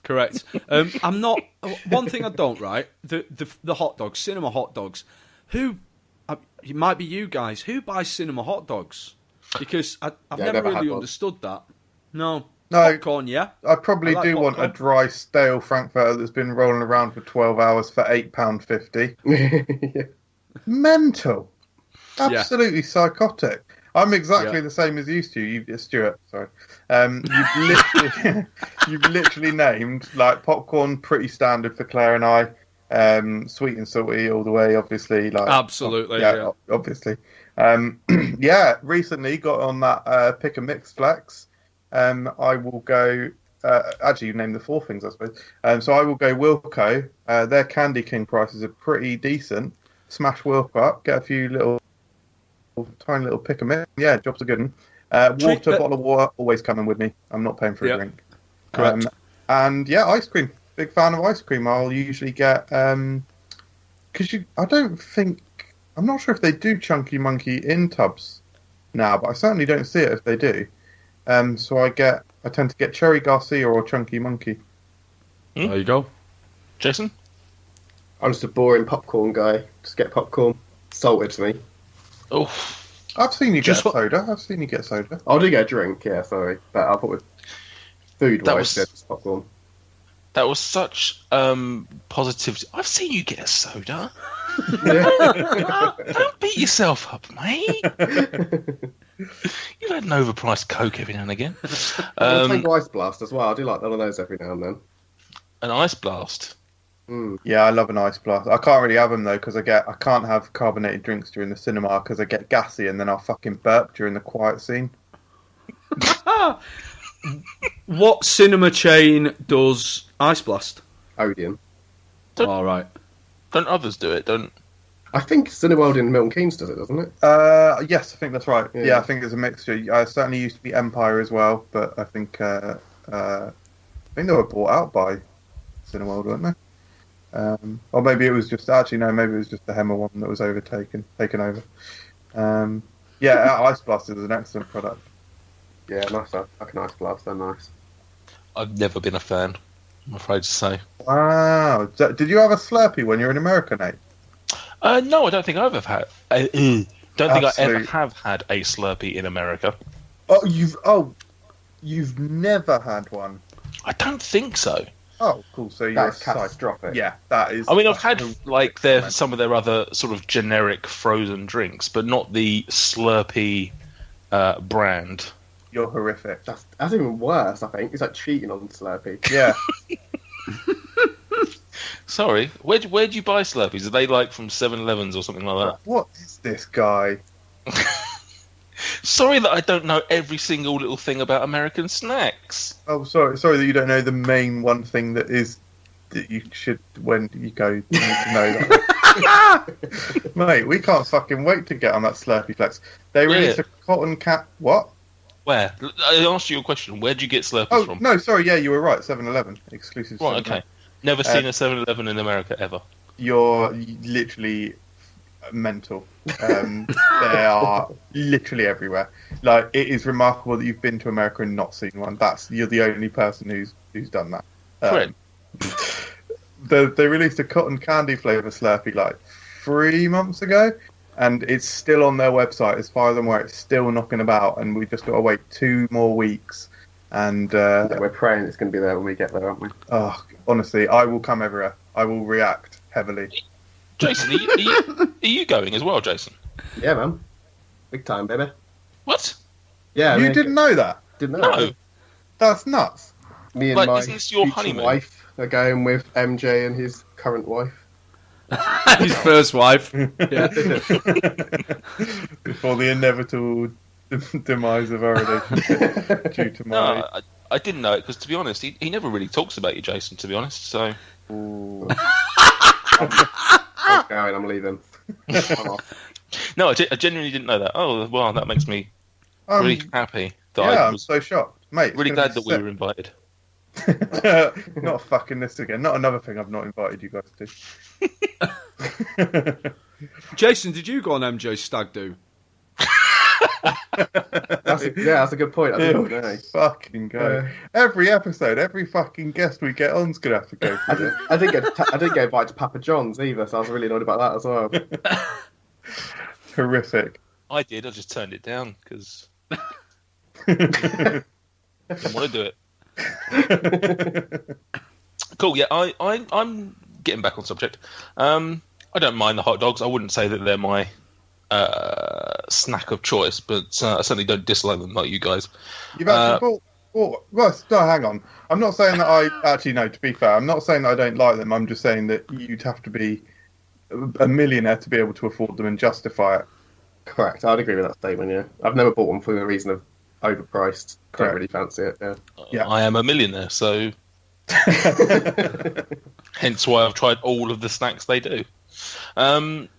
I'm not. One thing I don't, right? The hot dogs, cinema hot dogs. It might be you guys. Who buys cinema hot dogs? Because I've never really understood that. No. Popcorn, yeah. I probably do popcorn. Want a dry, stale frankfurter that's been rolling around for 12 hours for £8.50. Mental. Absolutely psychotic. I'm exactly the same as used to. Stuart, sorry. You've literally named like popcorn, pretty standard for Claire and I. Sweet and salty all the way, obviously. Like absolutely, obviously. Recently got on that pick and mix flex. I will go. Actually, you named the 4 things, I suppose. So I will go Wilco. Their Candy King prices are pretty decent. Smash Wilco up, get a few tiny little pick and mix. Yeah, jobs are good. Bottle of water, always coming with me. I'm not paying for a drink. Correct. Ice cream. Big fan of ice cream. I'll usually get I'm not sure if they do Chunky Monkey in tubs now, but I certainly don't see it if they do. So I tend to get Cherry Garcia or Chunky Monkey. There you go. Jason? I'm just a boring popcorn guy. Just get popcorn. Salted to me. Oh, I've seen you Just get what- soda. I've seen you get soda. I do get a drink, yeah, sorry. But I'll put with food That wise, was- just popcorn. That was such positivity. I've seen you get a soda. Don't beat yourself up, mate. You've had an overpriced Coke every now and again. I'll take Ice Blast as well. I do like one of those every now and then. An ice blast. Yeah, I love an ice blast. I can't really have them though because I can't have carbonated drinks during the cinema because I get gassy and then I'll fucking burp during the quiet scene. What cinema chain does Ice Blast? Odeon. All right. Don't others do it? Don't. I think Cineworld in Milton Keynes does it, doesn't it? Yes, I think that's right. Yeah. Yeah, I think there's a mixture. I certainly used to be Empire as well, but I think they were bought out by Cineworld, weren't they? Or maybe it was just maybe it was just the Hemmer one that was taken over. Yeah, Ice Blast is an excellent product. Yeah, nice. Fucking Ice Blast, they're nice. I've never been a fan, I'm afraid to say. Wow. Did you have a Slurpee when you were in America, Nate? No, I don't think I've ever had. Don't think I ever Absolute. have had a Slurpee in America. You've never had one. I don't think so. Oh, cool. So you're That's a psych. catastrophic. Yeah, that is. I mean, I've had that's like some of their other sort of generic frozen drinks, but not the Slurpee brand. You're horrific. That's even worse, I think. It's like cheating on Slurpee. Yeah. Sorry, where'd you buy Slurpees? Are they like from 7-Elevens or something like that? What is this guy? Sorry that I don't know every single little thing about American snacks. Oh, sorry that you don't know the main one thing that you should when you go. You need to know that. Mate, we can't fucking wait to get on that Slurpee Flex. They released a cotton cap. What? Where? I asked you a question. Where'd you get Slurpees Oh from? no, sorry. Yeah, you were right. 7-Eleven exclusive. Right, 7-Eleven. okay. Never seen a 7-Eleven in America ever. You're literally mental. They are literally everywhere. Like, it is remarkable that you've been to America and not seen one. You're the only person who's done that. Correct. They released a cotton candy flavour Slurpee like 3 months ago, and it's still on their website as far as I'm aware. It's still knocking about, and we've just got to wait 2 more weeks. And Yeah, we're praying it's going to be there when we get there, aren't we? oh, honestly, I will come everywhere. I will react heavily. Jason, are you going as well, Jason? Yeah, man. Big time, baby. What? Yeah, You didn't know that? Didn't know. No. That's nuts. Me and Like, my isn't this your future honeymoon? wife are going with MJ and his current wife. His first wife. Yeah. Before the inevitable demise of our relationship due to my... No, I didn't know it because, to be honest, he never really talks about you, Jason, to be honest. So, Ooh. I'm going, I'm leaving. I'm off. no, I genuinely didn't know that. Oh, well, that makes me really happy that yeah, I I'm was so shocked. Mate, it's really gonna glad be that we were invited. sick. Not fucking this again. Not another thing I've not invited you guys to. Jason, did you go on MJ's stag do? That's a good point. I don't know. Fucking go. Every episode, every fucking guest we get on's going to have to go through it. I didn't get invited to Papa John's either, so I was really annoyed about that as well. Horrific. I did. I just turned it down because I didn't want to do it. Cool. Yeah, I'm getting back on subject. I don't mind the hot dogs. I wouldn't say that they're my snack of choice, but I certainly don't dislike them like you guys. You've actually bought... Well, no, hang on. I'm not saying that I... Actually, no, to be fair, I'm not saying that I don't like them. I'm just saying that you'd have to be a millionaire to be able to afford them and justify it. Correct. I'd agree with that statement, yeah. I've never bought one for the reason of overpriced. Correct. Don't really fancy it, yeah. Yeah. I am a millionaire, so hence why I've tried all of the snacks they do. Popcorn,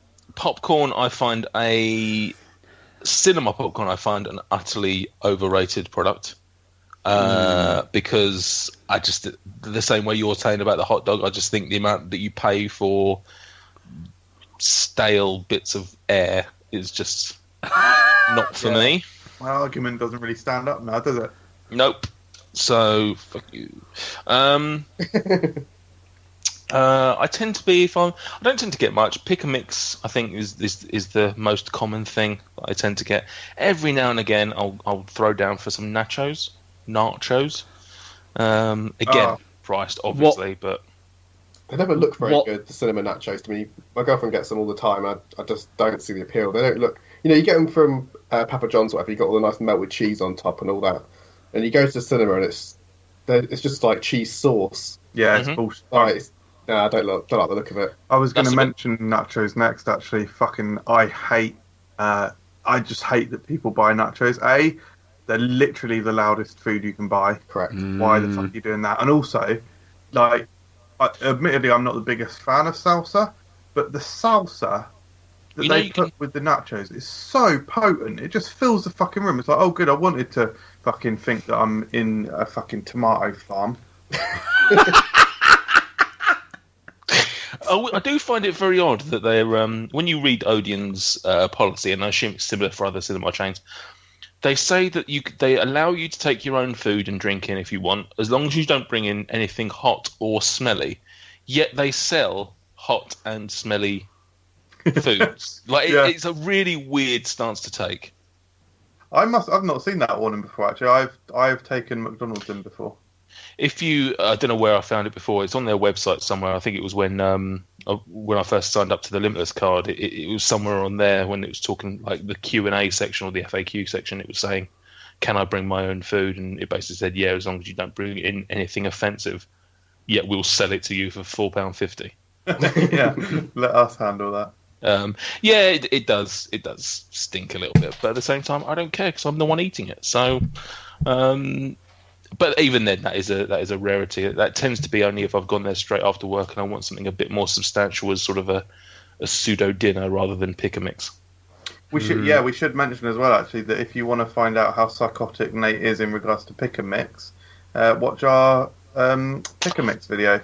cinema popcorn I find an utterly overrated product. Because I just, the same way you're saying about the hot dog, I just think the amount that you pay for stale bits of air is just not for me. My argument doesn't really stand up now, does it? Nope. So, fuck you. I tend to be I don't tend to get much. Pick a mix, I think, is the most common thing that I tend to get. Every now and again, I'll throw down for some nachos. Again, priced obviously, but they never look very good. The cinema nachos to me, my girlfriend gets them all the time. I just don't see the appeal. They don't look. You get them from Papa John's, or whatever. You got all the nice melted cheese on top and all that, and you go to the cinema and it's just like cheese sauce. Yeah, it's bullshit. I don't like the look of it. I was going to mention nachos next, actually. I just hate that people buy nachos. They're literally the loudest food you can buy. Correct. Why the fuck are you doing that? And also, admittedly, I'm not the biggest fan of salsa, but the salsa that they put with the nachos is so potent. It just fills the fucking room. It's like, oh, good, I wanted to fucking think that I'm in a fucking tomato farm. I do find it very odd that they're when you read Odeon's policy, and I assume it's similar for other cinema chains, they say that they allow you to take your own food and drink in if you want, as long as you don't bring in anything hot or smelly. Yet they sell hot and smelly foods. It's a really weird stance to take. I've not seen that warning before. Actually, I've taken McDonald's in before. If you, I don't know where I found it before. It's on their website somewhere. I think it was when I first signed up to the Limitless card. It was somewhere on there when it was talking like the Q&A section or the FAQ section. It was saying, "Can I bring my own food?" And it basically said, "Yeah, as long as you don't bring in anything offensive, yet we'll sell it to you for £4.50." Yeah, let us handle that. It does stink a little bit, but at the same time, I don't care because I'm the one eating it. So. But even then, that is a rarity. That tends to be only if I've gone there straight after work and I want something a bit more substantial as sort of a pseudo dinner rather than pick a mix. We should mention as well, actually, that if you want to find out how psychotic Nate is in regards to pick a mix, watch our pick a mix video.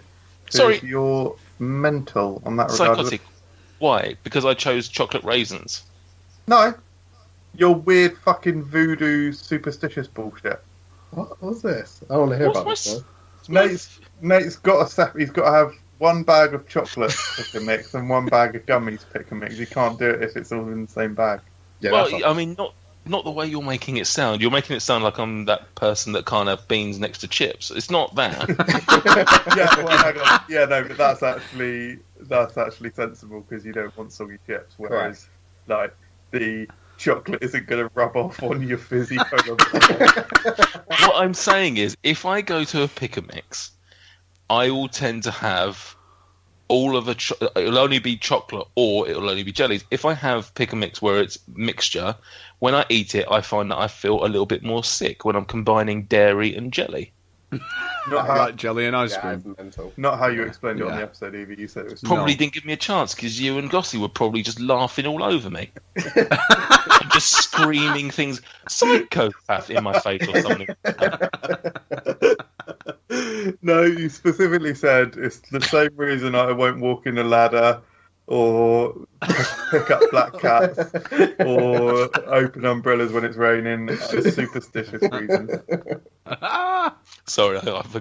Sorry, you're mental on that regard. Psychotic. Why? Because I chose chocolate raisins. No, your weird fucking voodoo superstitious bullshit. What was this? I want to hear about this. Nate's got he's got to have one bag of chocolate pick a mix and one bag of gummies pick a mix. You can't do it if it's all in the same bag. Yeah, well, I mean, not the way you're making it sound. You're making it sound like I'm that person that can't have beans next to chips. It's not that. Yeah, well, hang on. Yeah, no, but that's actually sensible because you don't want soggy chips. Whereas, the chocolate isn't going to rub off on your fizzy cola. What I'm saying is, if I go to a pick a mix, I will tend to have all of it'll only be chocolate or it'll only be jellies. If I have pick a mix where it's mixture, when I eat it, I find that I feel a little bit more sick when I'm combining dairy and jelly. Not like jelly and ice cream. Not how you explained it on the episode, Evie. You said it was probably didn't give me a chance because you and Gossie were probably just laughing all over me. I'm just screaming things, psychopath in my face or something. No, you specifically said it's the same reason I won't walk in a ladder or pick up black cats or open umbrellas when it's raining. Superstitious reasons. Sorry,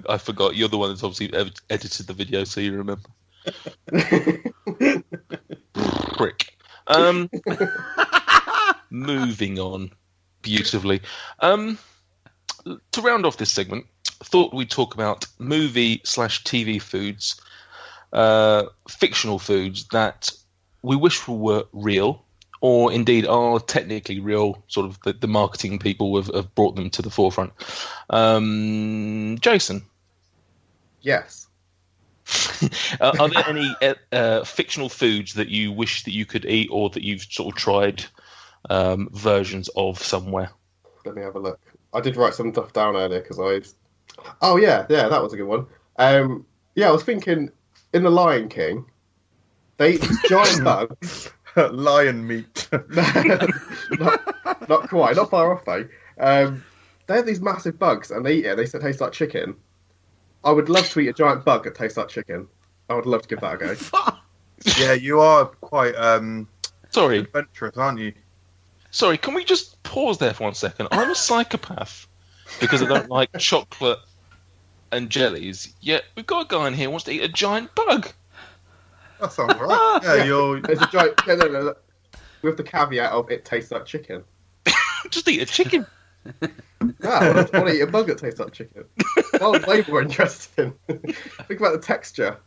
I forgot. You're the one that's obviously edited the video, so you remember. Prick. Moving on beautifully. To round off this segment, I thought we'd talk about movie/TV foods, fictional foods that we wish were real, or indeed are technically real. Sort of the marketing people have brought them to the forefront. Jason. Yes. Are there any fictional foods that you wish that you could eat, or that you've sort of tried versions of somewhere? Let me have a look. I did write some stuff down earlier because Oh yeah, that was a good one. I was thinking in The Lion King, they eat these giant bugs. Lion meat. not quite, not far off though. They have these massive bugs and they eat it. They taste like chicken. I would love to eat a giant bug that tastes like chicken. I would love to give that a go. Yeah, you are quite sorry, adventurous, aren't you? Sorry, can we just pause there for 1 second? I'm a psychopath because I don't like chocolate and jellies. Yet we've got a guy in here who wants to eat a giant bug. That sounds right. Yeah, There's a giant. No. With the caveat of it tastes like chicken. Just eat a chicken. I want to eat a bug that tastes like chicken. That was way more interesting. Think about the texture.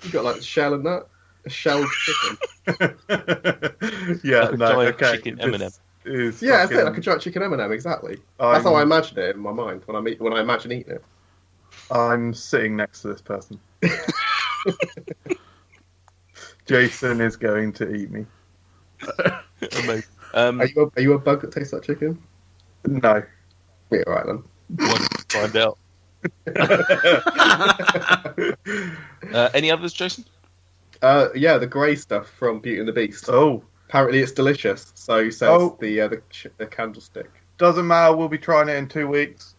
You've got like shell and that. A shelled chicken. Yeah, Like a no, giant okay. chicken M&M. Yeah, I feel like a giant chicken M&M, exactly. That's how I imagine it in my mind when I imagine eating it. I'm sitting next to this person. Jason is going to eat me. Amazing. Are you a bug that tastes like chicken? No. Yeah, right then. Want to find out. Any others, Jason? Yeah, the grey stuff from Beauty and the Beast. Oh. Apparently it's delicious. So says the candlestick. Doesn't matter, we'll be trying it in 2 weeks.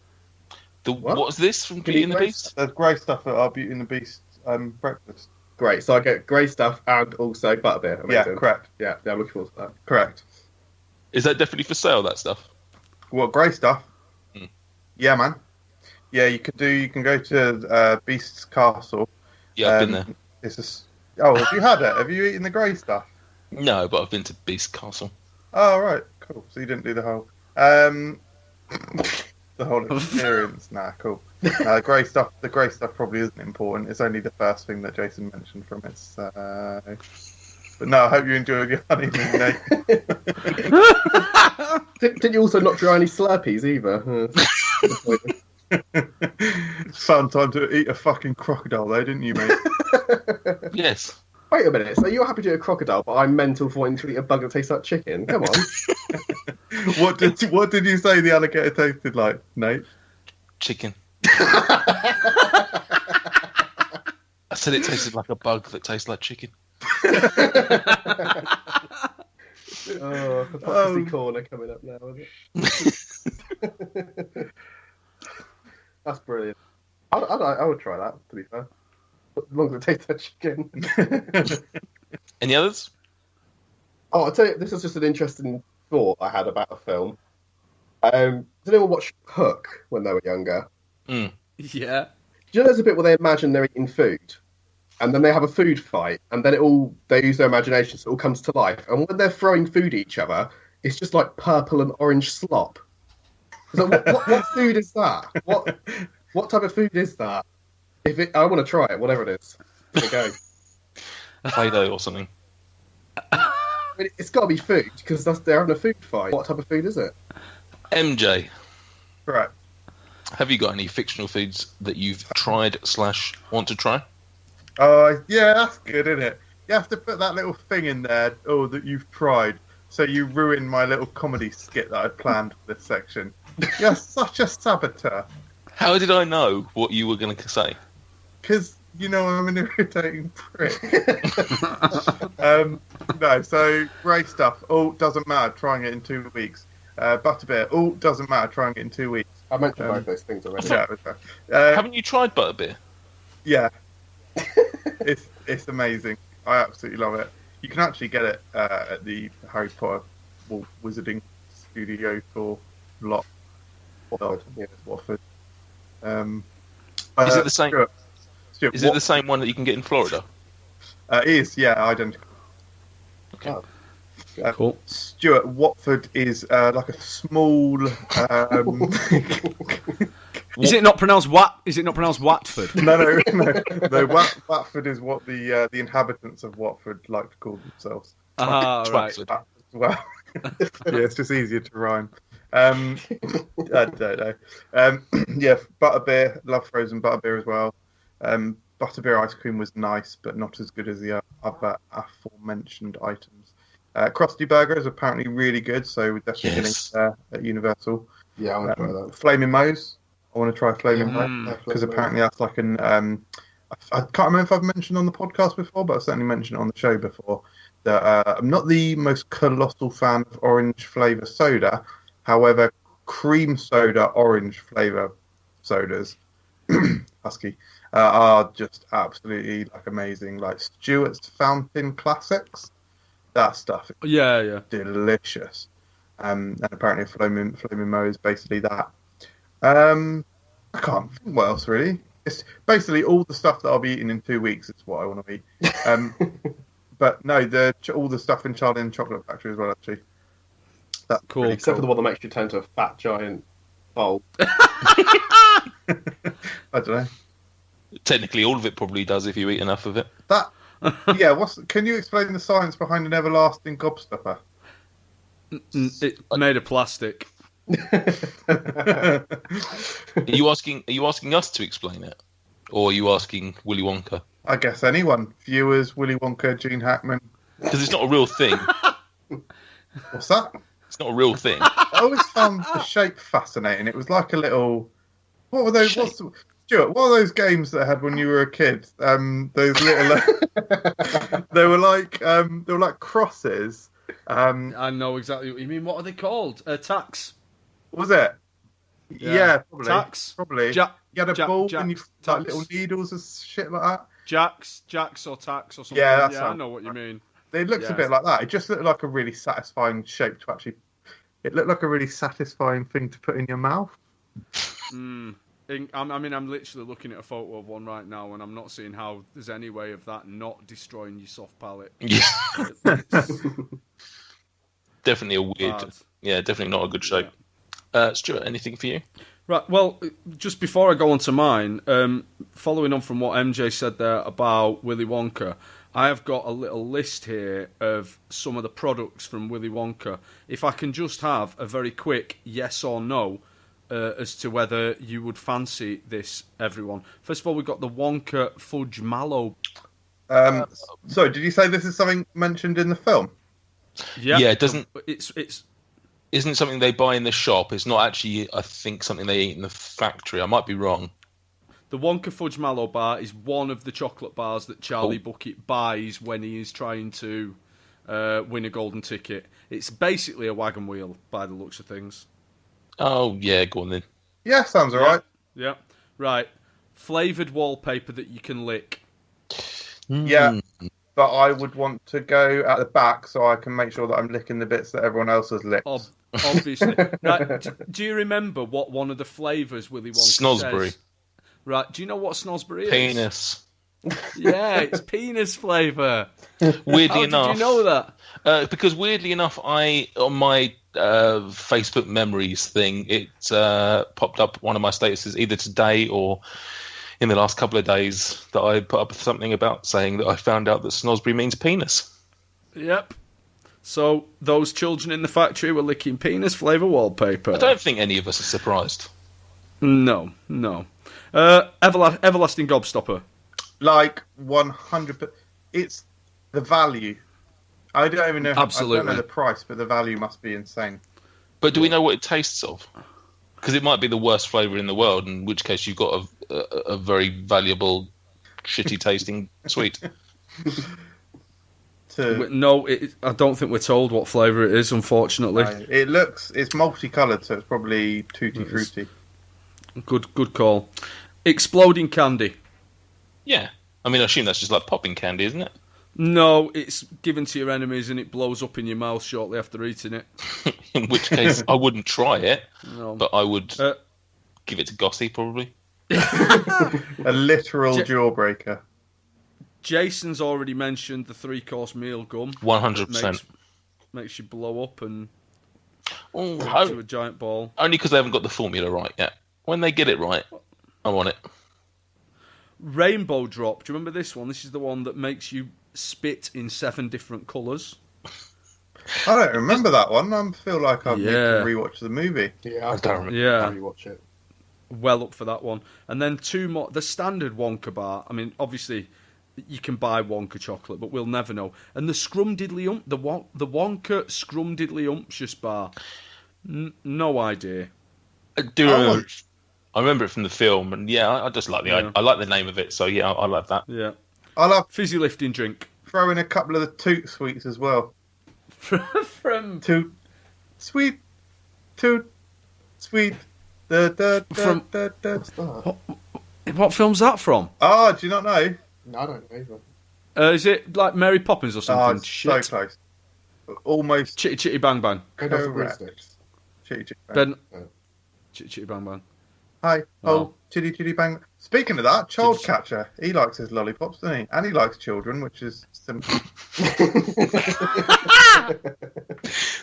What's this from Beauty and the Beast? There's grey stuff at our Beauty and the Beast breakfast. Great, so I get grey stuff and also butterbeer. Amazing. Yeah, correct. Yeah, I'm looking forward to that. Correct. Is that definitely for sale, that stuff? What, grey stuff? Mm. Yeah, man. Yeah, you can go to Beast's Castle. Yeah, I've been there. Have you had it? Have you eaten the grey stuff? No, but I've been to Beast Castle. Oh, right. Cool. So you didn't do the whole... the whole experience. Nah, cool. The grey stuff probably isn't important. It's only the first thing that Jason mentioned from it. So... But no, I hope you enjoyed your honeymoon, Nate. Didn't you also not try any Slurpees either? Found time to eat a fucking crocodile though, didn't you, mate? Yes. Wait a minute, so you're happy to eat a crocodile, but I'm mental for wanting to eat a bug that tastes like chicken? Come on. What did you say the alligator tasted like, Nate? Chicken. I said it tasted like a bug that tastes like chicken. Hypocrisy corner coming up now, is it? That's brilliant. I would try that, to be fair. As long as it tastes like chicken. Any others? Oh, I'll tell you, this is just an interesting thought I had about a film. Did anyone watch Hook when they were younger? Mm. Yeah. Do you know there's a bit where they imagine they're eating food? And then they have a food fight, and then they use their imagination, so it all comes to life. And when they're throwing food at each other, it's just like purple and orange slop. So what food is that? What type of food is that? I want to try it, whatever it is. Here we go. Play-Doh or something. I mean, it's got to be food, because they're having a food fight. What type of food is it? MJ, Right. have you got any fictional foods that you've tried / want to try? Yeah, that's good, isn't it? You have to put that little thing in there, that you've tried, so you ruin my little comedy skit that I planned for this section. You're such a saboteur. How did I know what you were going to say? Because, I'm an irritating prick. No, so grey stuff. Doesn't matter, trying it in 2 weeks. Butterbeer. Doesn't matter, trying it in 2 weeks. I mentioned both those things already. Haven't you tried butterbeer? Yeah. It's amazing. I absolutely love it. You can actually get it at the Harry Potter Wizarding Studio for Watford. Is it the same? Stuart, Is it the same one that you can get in Florida? It is, yeah, identical. Okay. Cool. Stuart, Watford is like a small. Is it not pronounced Watford? No. Watford is what the inhabitants of Watford like to call themselves. Right. Well, yeah, it's just easier to rhyme. I don't know. Yeah, butterbeer. Love frozen butterbeer as well. Butterbeer ice cream was nice, but not as good as the other aforementioned items. Krusty Burger is apparently really good, so we're definitely getting there at Universal. Yeah, I want to try that. Flaming Moe's. I want to try Flaming Moe's because apparently that's like an. I can't remember if I've mentioned on the podcast before, but I've certainly mentioned it on the show before. That I'm not the most colossal fan of orange flavour soda. However, cream soda orange flavour sodas, husky, are just absolutely like amazing. Like Stewart's Fountain Classics, that stuff is Yeah. delicious. And apparently Flaming Mo is basically that. I can't think what else really. It's basically all the stuff that I'll be eating in 2 weeks. Is what I want to eat. But no, all the stuff in Charlie and the Chocolate Factory as well. Actually, that's Cool. really Except for the one that makes you turn into a fat giant bowl. I don't know. Technically, all of it probably does if you eat enough of it. That yeah. Can you explain the science behind an everlasting gobstopper? It's made of plastic. Are you asking us to explain it, or are you asking Willy Wonka? I guess anyone, viewers, Willy Wonka, Gene Hackman. Because it's not a real thing. What's that? It's not a real thing. I always found the shape fascinating. It was like a little. What were those? Stuart, what are those games that I had when you were a kid? Those little. They were like crosses. I know exactly what you mean. What are they called? Tax. Was it? Yeah, probably. Tax. Probably. You had a ball and you like little needles and shit like that. Jacks or tax or something. Yeah, I know what you mean. It looks a bit like that. It just looked like a really satisfying shape to actually. It looked like a really satisfying thing to put in your mouth. I'm literally looking at a photo of one right now, and I'm not seeing how there's any way of that not destroying your soft palate. Yeah. Definitely a weird. Bad. Yeah, definitely not a good shape. Stuart, anything for you? Right, well, just before I go on to mine, following on from what MJ said there about Willy Wonka, I have got a little list here of some of the products from Willy Wonka. If I can just have a very quick yes or no as to whether you would fancy this, everyone. First of all, we've got the Wonka Fudge Mallow. So, did you say this is something mentioned in the film? Yeah, it doesn't. It's Isn't it something they buy in the shop? It's not actually, I think, something they eat in the factory. I might be wrong. The Wonka Fudge Mallow bar is one of the chocolate bars that Charlie Bucket buys when he is trying to win a golden ticket. It's basically a wagon wheel, by the looks of things. Oh, yeah, go on then. Yeah, sounds alright. Yeah. Right. Flavoured wallpaper that you can lick. Yeah, but I would want to go at the back so I can make sure that I'm licking the bits that everyone else has licked. Obviously. Right. Do you remember what one of the flavours Willy Wonka Snosbury. says? Right. Do you know what Snosbury is? Penis. Yeah, it's penis flavour. Weirdly enough. Did you know that? Because weirdly enough, on my Facebook memories thing, it popped up one of my statuses either today or in the last couple of days that I put up something about saying that I found out that Snosbury means penis. Yep. So those children in the factory were licking penis flavour wallpaper. I don't think any of us are surprised. No. Everlasting Gobstopper. Like 100%. It's the value. I don't even know. Absolutely. I don't know the price, but the value must be insane. But do we know what it tastes of? Because it might be the worst flavour in the world, in which case you've got a very valuable, shitty tasting sweet. No, I don't think we're told what flavour it is, unfortunately. No, it's multicoloured, so it's probably tutti frutti. Good call. Exploding candy. Yeah. I mean, I assume that's just like popping candy, isn't it? No, it's given to your enemies and it blows up in your mouth shortly after eating it. In which case, I wouldn't try it, No. but I would give it to Gossy, probably. A literal jawbreaker. Jason's already mentioned the 3-course meal gum. 100%. Makes you blow up and to a giant ball. Only because they haven't got the formula right yet. When they get it right, I want it. Rainbow Drop. Do you remember this one? This is the one that makes you spit in 7 different colours. I don't remember that one. I feel like I need to rewatch the movie. Yeah, I don't remember. Yeah. rewatch it. Well up for that one. And then 2 more. The standard Wonka bar. I mean, obviously, you can buy Wonka chocolate, but we'll never know. And the Scrumdiddly the Wonka Scrumdiddly bar. No idea. I do remember. I remember it from the film, and I just like I like the name of it. So I like that. Yeah. I love fizzy lifting drink. Throw in a couple of the Toot sweets as well. From Toot sweet, Toot sweet. What film's that from? Oh, do you not know? No, I don't know either. Is it like Mary Poppins or something? Oh, it's so close. Almost. Chitty Chitty Bang Bang. Correct. Chitty Chitty Bang. Chitty Chitty Bang Bang. Hi, Oh. chitty chitty bang. Speaking of that, child catcher. He likes his lollipops, doesn't he? And he likes children, which is simple.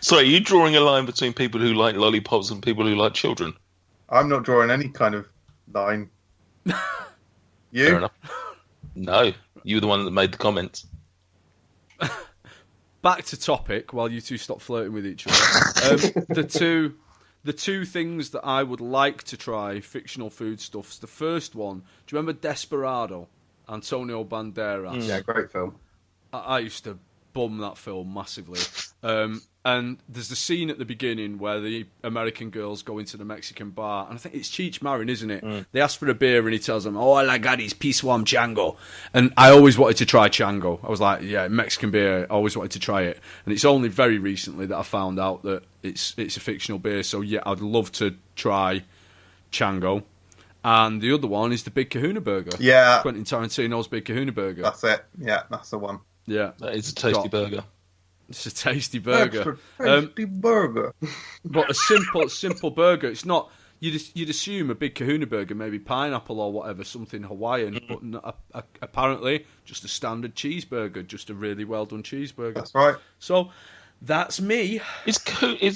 Sorry, are you drawing a line between people who like lollipops and people who like children? I'm not drawing any kind of line. You? Fair enough. No, you were the one that made the comments. Back to topic while you two stop flirting with each other. The two things that I would like to try, fictional foodstuffs. The first one, do you remember Desperado? Antonio Banderas. Yeah, great film. I used to bum that film massively. And there's the scene at the beginning where the American girls go into the Mexican bar, and I think it's Cheech Marin, isn't it? They ask for a beer, and he tells them, "All I got is P1 Chango." And I always wanted to try Chango. I was like, yeah, Mexican beer, I always wanted to try it. And it's only very recently that I found out that it's a fictional beer, so yeah, I'd love to try Chango. And the other one is the Big Kahuna Burger. Yeah. Quentin Tarantino's Big Kahuna Burger. That's it. Yeah, that's the one. Yeah. That is a tasty burger. It's a tasty burger. That's a tasty burger. But a simple burger. It's not. You'd assume a Big Kahuna Burger, maybe pineapple or whatever, something Hawaiian, but not, apparently just a standard cheeseburger, just a really well done cheeseburger. That's right. So that's me. Is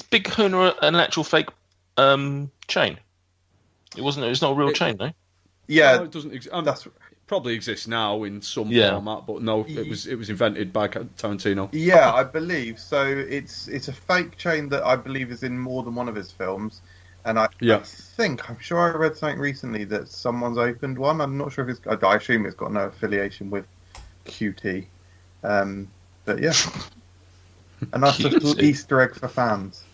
Big Kahuna an actual fake chain? It wasn't. It's not a real chain, no. Yeah, No, it doesn't. that's probably exists now in some Yeah. format, but no, it was invented by Tarantino. yeah, I believe so. It's a fake chain that I believe is in more than one of his films, and I'm sure I read something recently that someone's opened one. I'm not sure if it's. I assume it's got no affiliation with QT, but yeah, a nice little QT. Easter egg for fans.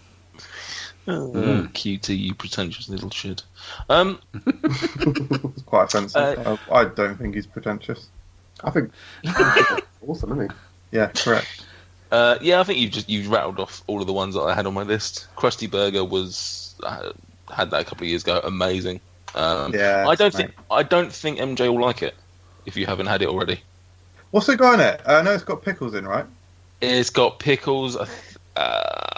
QT, you pretentious little shit. It's quite offensive. I don't think he's pretentious. I think awesome, isn't he? Yeah, correct. Yeah, I think you've rattled off all of the ones that I had on my list. Krusty Burger was had that a couple of years ago. Amazing. Yeah, I don't think MJ will like it if you haven't had it already. What's it got in it? I know it's got pickles in, right? It's got pickles.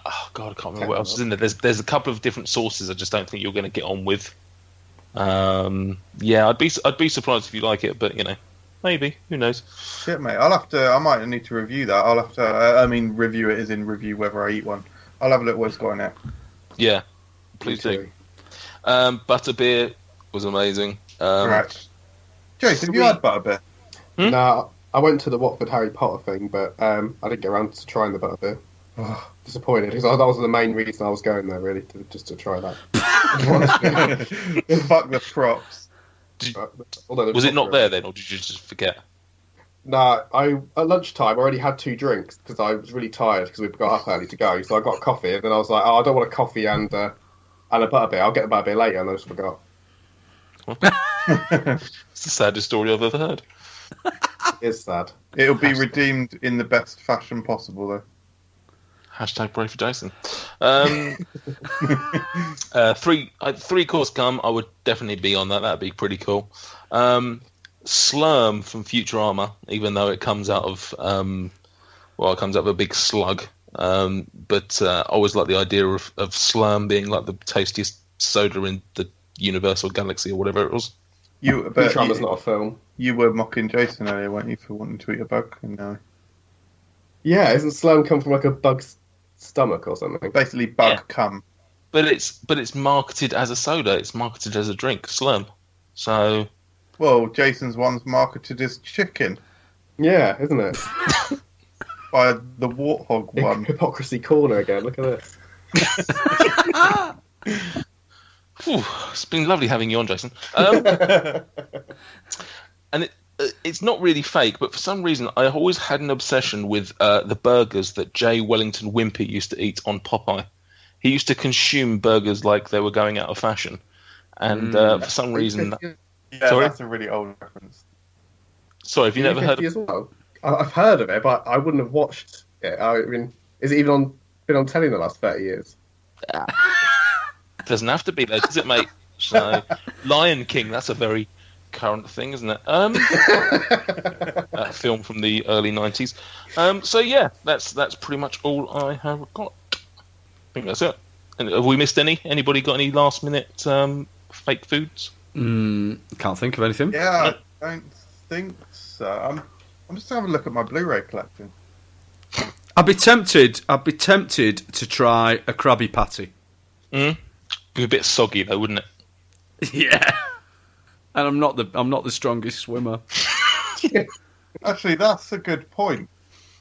Oh God, I can't remember what else is in there. There's a couple of different sauces. I just don't think you're going to get on with. Yeah, I'd be surprised if you like it, but maybe, who knows? Shit, mate. I might need to review that. I'll have to. Review it as in review whether I eat one. I'll have a look what's got in it. Yeah, please do. Butterbeer was amazing. Correct. Jason, have you had butterbeer? Nah, I went to the Watford Harry Potter thing, but I didn't get around to trying the butterbeer. Oh, disappointed, because that was the main reason I was going there, really, just to try that. Fuck the props. Was it not there then, or did you just forget? Nah, at lunchtime I already had 2 drinks because I was really tired because we got up early to go. So I got a coffee, and then I was like, "Oh, I don't want a coffee and a butterbeer. I'll get the butterbeer later," and I just forgot. It's the saddest story I've ever heard. It's sad. It'll be redeemed in the best fashion possible, though. Hashtag pray for Jason. 3-course come. I would definitely be on that. That'd be pretty cool. Slurm from Futurama, even though it comes out of it comes out of a big slug. But I always like the idea of Slurm being like the tastiest soda in the Universal Galaxy or whatever it was. Futurama's not a film. You were mocking Jason earlier, weren't you, for wanting to eat a bug? No. Yeah, isn't slurm come from like a bug's stomach or something? Basically, bug cum. But it's marketed as a soda. It's marketed as a drink, Slurm. So. Well, Jason's one's marketed as chicken. Yeah, isn't it? By the warthog one. Hypocrisy corner again. Look at this. Whew, it's been lovely having you on, Jason. And it's not really fake, but for some reason I always had an obsession with the burgers that Jay Wellington Wimpy used to eat on Popeye. He used to consume burgers like they were going out of fashion. And for some reason... Yeah, Sorry? that's a really old reference. Sorry, have you never heard of it? As well? I've heard of it, but I wouldn't have watched it. I mean, is it even been on telly in the last 30 years? Doesn't have to be though, does it, mate? So, Lion King, that's a very current thing, isn't it? A film from the early 90s. So yeah, that's pretty much all I have got. I think that's it. And have we missed any? Anybody got any last minute fake foods? Can't think of anything. Yeah, I don't think so. I'm just having a look at my Blu-ray collection. I'd be tempted to try a Krabby Patty. Be a bit soggy though, wouldn't it? Yeah. And I'm not the strongest swimmer. Actually, that's a good point.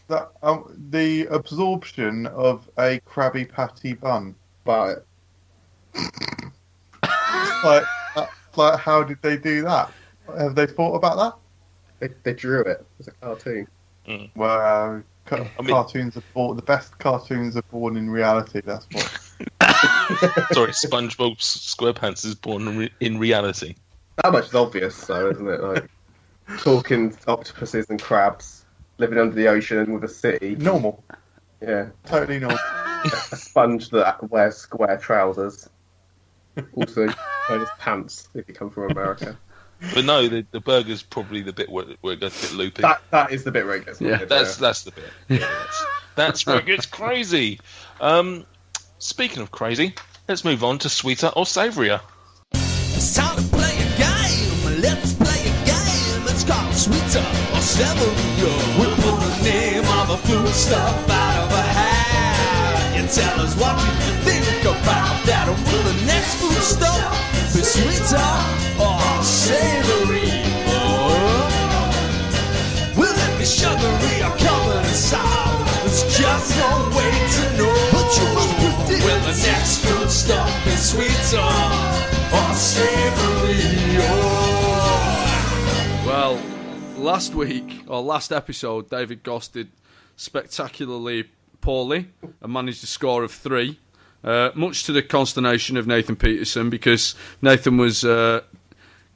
That the absorption of a Krabby Patty bun. But like, how did they do that? Have they thought about they drew it as a cartoon. that? Well, cartoons are born. The best cartoons are born in reality. That's what. Sorry, SpongeBob SquarePants is born in reality. That much is obvious, though, isn't it? Like talking octopuses and crabs living under the ocean with a city. Normal. Yeah, Totally normal. a sponge that wears square trousers. Also known as pants if you come from America. But no, the burger's probably the bit where it gets a bit loopy. That is the bit where it gets weird. That's the bit. Yeah, that's where it gets crazy. Speaking of crazy, let's move on to sweeter or savorier. It's time to play a game. Let's play a game. It's called sweeter or savory. We pull the name of a food stuff out of a hat. You tell us what you think about that. Will the next food stuff be sweeter or savory? Will it be sugary or covered in salt? There's just no way to know. But you must predict. Will the next food stuff be sweeter or savory? Well, last episode, David Goss did spectacularly poorly and managed a score of 3. Much to the consternation of Nathan Peterson, because Nathan was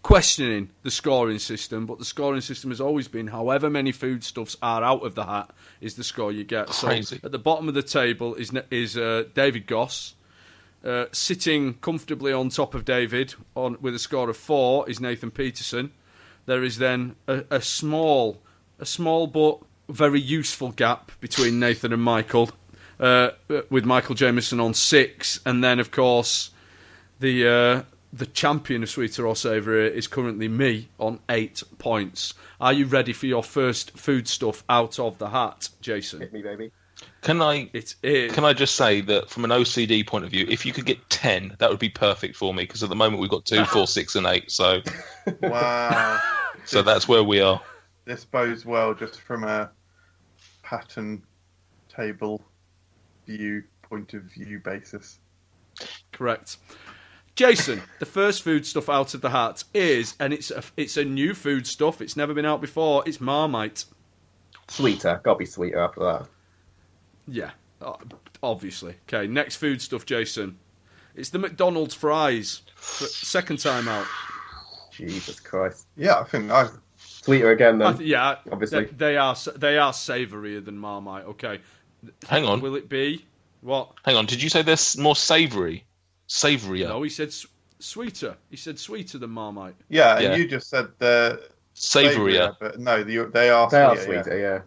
questioning the scoring system, but the scoring system has always been however many foodstuffs are out of the hat is the score you get. Crazy. So at the bottom of the table is David Goss. Sitting comfortably on top of David with a score of 4 is Nathan Peterson. There is then a small but very useful gap between Nathan and Michael, with Michael Jamieson on 6, and then of course the champion of sweeter or savoury is currently me on 8 points. Are you ready for your first foodstuff out of the hat, Jason? Hit me, baby. Can I just say that from an OCD point of view, if you could get 10, that would be perfect for me, because at the moment we've got 2, 4, 6, and 8. So, Wow. so that's where we are. This bodes well just from a pattern table point of view basis. Correct. Jason, the first foodstuff out of the hat is, and it's a new foodstuff. It's never been out before. It's Marmite. Sweeter. Gotta be sweeter after that. Yeah, obviously. Okay, next foodstuff, Jason. It's the McDonald's fries. Second time out. Jesus Christ. Yeah, I think Sweeter again, then. Yeah, obviously. They are savourier than Marmite. Okay. Hang on. Will it be what? Hang on. Did you say they're more savoury? Savourier? No, he said sweeter. He said sweeter than Marmite. Yeah, Yeah. and you just said they're Savourier. but no, they are They are sweeter. sweeter,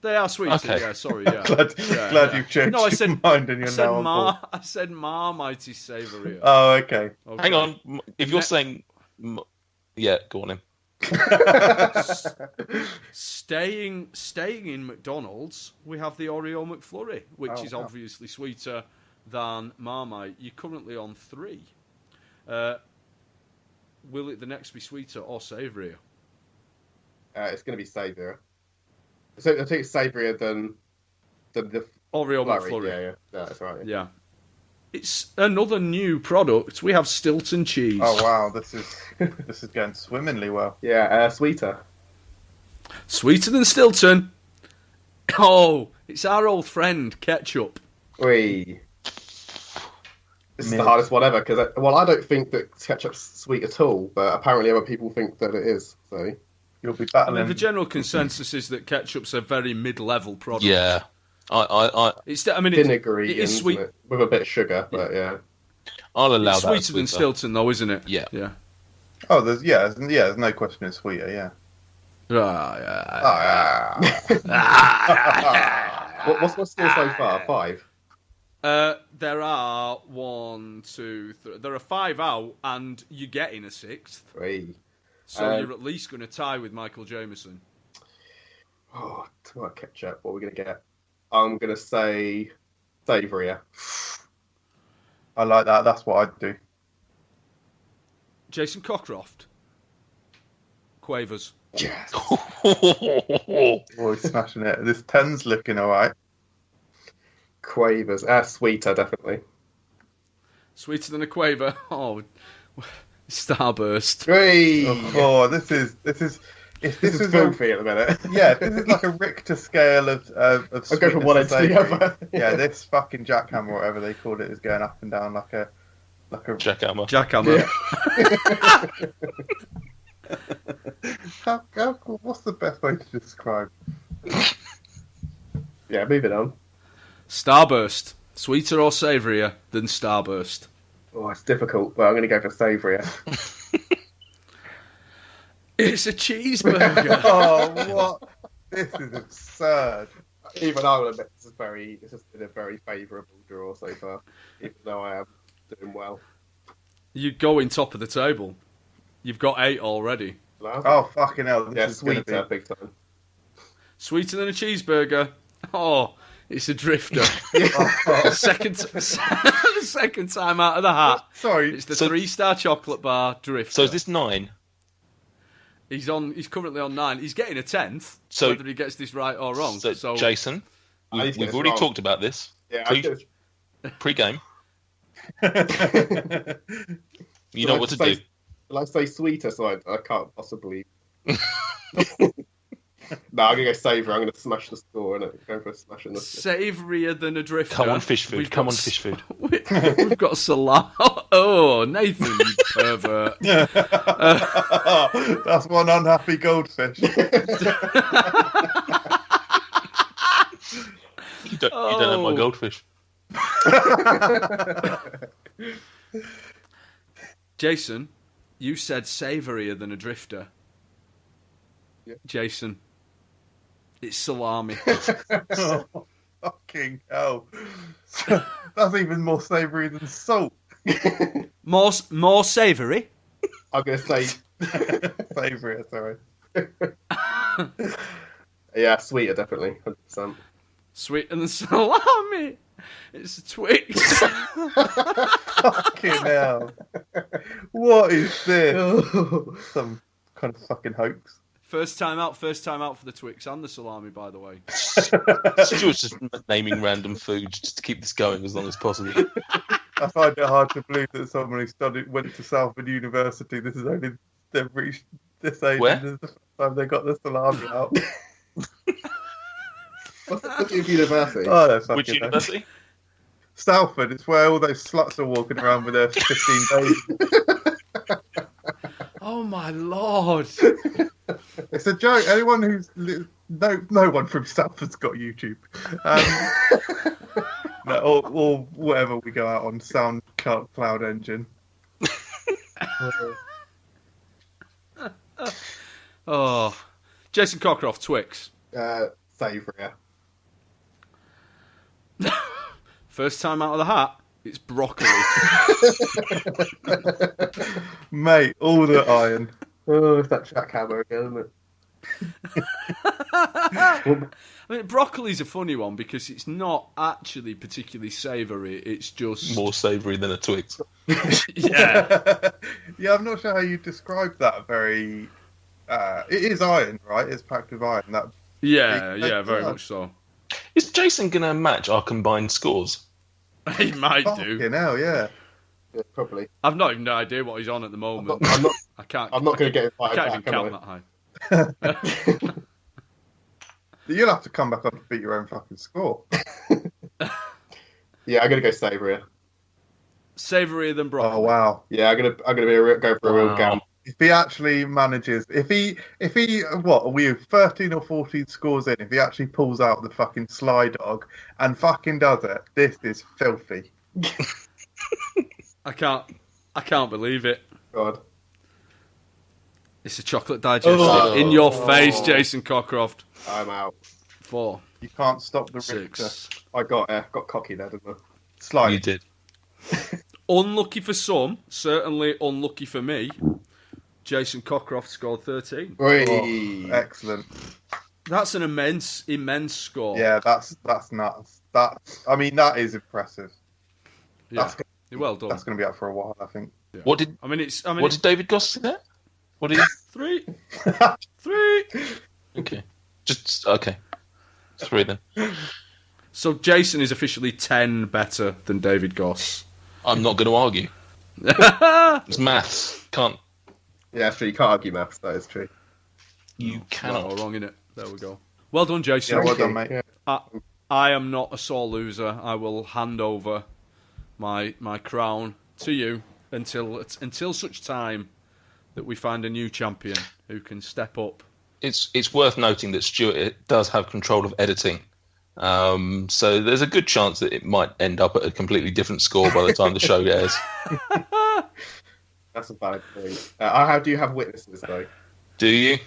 They are sweeter. Okay. Yeah, sorry. Yeah. Glad you've changed No, I your said mind and you're now on board. I said Marmite is savourier. Oh, okay. Okay. Hang on. If you're saying... Yeah, go on in. Staying in McDonald's, we have the Oreo McFlurry, which is obviously sweeter than Marmite. You're currently on 3. Will it the next be sweeter or savourier? It's going to be savourier. So I think it's savourier than the Oreo flurry. McFlurry. Yeah, that's right. Yeah. It's another new product. We have Stilton cheese. Oh wow, this is going swimmingly well. Yeah, sweeter. Sweeter than Stilton. Oh, it's our old friend, ketchup. Wee. This is the hardest one ever, because I don't think that ketchup's sweet at all, but apparently other people think that it is, so... You'll be I battling. mean, the general consensus is that ketchup's a very mid-level product. Yeah. It's vinegary, it is sweet. with a bit of sugar, but yeah. I'll allow It's that. sweeter than Stilton, though, isn't it? Yeah. Yeah. Oh, there's no question it's sweeter, yeah. What's my score so far? 5? There are 1, 2, 3. There are 5 out, and you're getting a 6th. 3. So you're at least going to tie with Michael Jameson. Oh, tomato ketchup. What are we going to get? I'm going to say savoury. I like that. That's what I'd do. Jason Cockcroft. Quavers. Yes. Oh, he's smashing it. This 10's looking all right. Quavers. Sweeter, definitely. Sweeter than a quaver. Oh, Starburst. 3. Oh, this is if This is filthy at the minute. Yeah, this is like a Richter scale of I'll go from sweetness one to end to the savoury. other. Yeah, this fucking jackhammer, whatever they called it, is going up and down like a Jackhammer. Jackhammer. What's the best way to describe? Yeah, moving on. Starburst. Sweeter or savourier than Starburst? Oh, it's difficult, but I'm going to go for savoury. It's a cheeseburger. Oh, what? This is absurd. Even I will admit this has been a very favourable draw so far, even though I am doing well. You go in top of the table. You've got 8 already. Oh, fucking hell. This Yeah, is gonna sweeter, be... big time. Sweeter than a cheeseburger. Oh, it's a drifter. The second time out of the hat. Sorry. It's the 3-star chocolate bar drifter. So is this 9? He's currently on 9. He's getting a 10th. So- whether he gets this right or wrong. So Jason, He's we've getting already wrong. talked about this. Yeah, Pre-game. You know what to do. Will I say sweeter so I can't possibly... No, I'm going to go savoury. I'm going to smash the score, innit? Go for a smash in the... Savourier than a drifter. Come on, fish food. We've Come got on, fish food. We've got salami. Oh, Nathan, you pervert. That's one unhappy goldfish. You don't have my goldfish. Jason, you said savourier than a drifter. Yeah. Jason, it's salami. Oh, fucking hell. That's even more savoury than salt. More savoury? I'm going to say... Savoury, sorry. Yeah, sweeter, definitely. 100%. Sweeter than salami. It's a Twix. Fucking hell. What is this? Some kind of fucking hoax. First time out for the Twix and the salami, by the way. Stuart's just naming random foods just to keep this going as long as possible. I find it hard to believe that someone who went to Salford University, they've reached this age. Where? And this is the first time they got the salami out. What's your university? Oh, that's Which fucking university? Salford. It's where all those sluts are walking around with their 15 days. Oh my lord. It's a joke. Anyone who's no one from Salford's got YouTube. No, or whatever we go out on SoundCloud engine. Oh, Jason Cockcroft, Twix. Savoury. First time out of the hat, it's broccoli. Mate, all the iron. Oh, it's that jackhammer again, isn't it? I mean, broccoli's a funny one because it's not actually particularly savoury. It's just More savoury than a Twix. yeah. Yeah, I'm not sure how you describe that very... it is iron, right? It's packed with iron. That Yeah, very much so. Is Jason going to match our combined scores? He might do. fucking hell, yeah. Yeah, probably. I've not even no idea what he's on at the moment. I'm not I can't. I'm not going to get I invited can't even back, count am that high. You'll have to come back on to beat your own fucking score. Yeah, I'm going to go savoury. Savourier than broccoli. Oh, wow. Yeah, I'm gonna go for a real gamble. If he actually manages, if he, what are we 13 or 14 scores in? If he actually pulls out the fucking sly dog and fucking does it, this is filthy. I can't believe it. God. It's a chocolate digestive. Oh. In your face, Jason Cockcroft. I'm out. 4, You can't stop the Richter. 6. I got cocky there, didn't I? Slightly. You did. Unlucky for some, certainly unlucky for me. Jason Cockcroft scored 13. Oh, excellent. That's an immense score. Yeah, that's nuts. That is impressive. Yeah. Well done. That's going to be up for a while, I think. Yeah. What did what did David Goss say? What did he? 3. Okay. Just okay. 3 then. So Jason is officially 10 better than David Goss. I'm not going to argue. It's maths. Can't. Yeah, that's true. You can't argue maths. That is true. You cannot. Right or wrong in it. There we go. Well done, Jason. Yeah, well done, mate. Yeah. I am not a sore loser. I will hand over my crown to you until such time that we find a new champion who can step up. It's worth noting that Stuart does have control of editing. So there's a good chance that it might end up at a completely different score by the time the show airs. That's a valid point. I do have witnesses, though. Do you?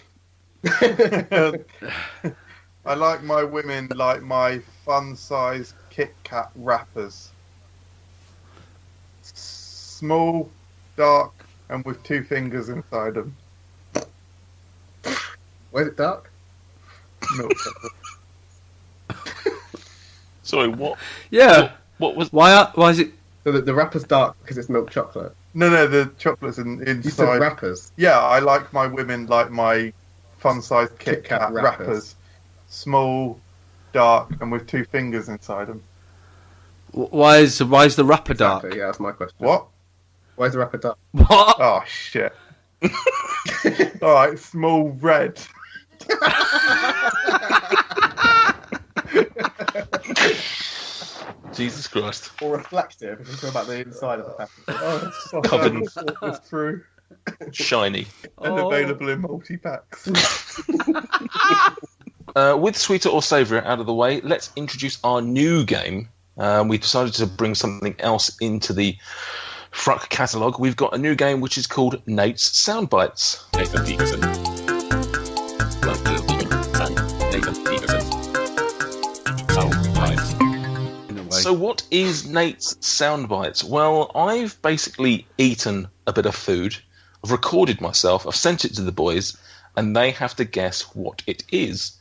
I like my women like my fun-sized Kit Kat wrappers. Small, dark, and with 2 fingers inside them. Where's it dark? Milk chocolate. Sorry, what? Yeah. What was? Why is it? So the wrapper's dark because it's milk chocolate. No, the chocolate's inside. You said wrappers. Yeah, I like my women like my fun-sized Kit Kat wrappers. Small, dark, and with 2 fingers inside them. Why is the wrapper dark? Exactly, yeah, that's my question. What? Why is the wrapper dark? What? Oh, shit. Alright, small red. Jesus Christ. Or reflective, if you talk about the inside of the package. Oh, it's Covered. It's true. Shiny. And available in multi-packs. With Sweeter or Savoury out of the way, let's introduce our new game. We decided to bring something else into the FRUK catalogue. We've got a new game which is called Nate's Soundbites. Nathan Peterson. Nathan Peterson. Soundbites. So what is Nate's Soundbites? Well, I've basically eaten a bit of food. I've recorded myself. I've sent it to the boys, and they have to guess what it is.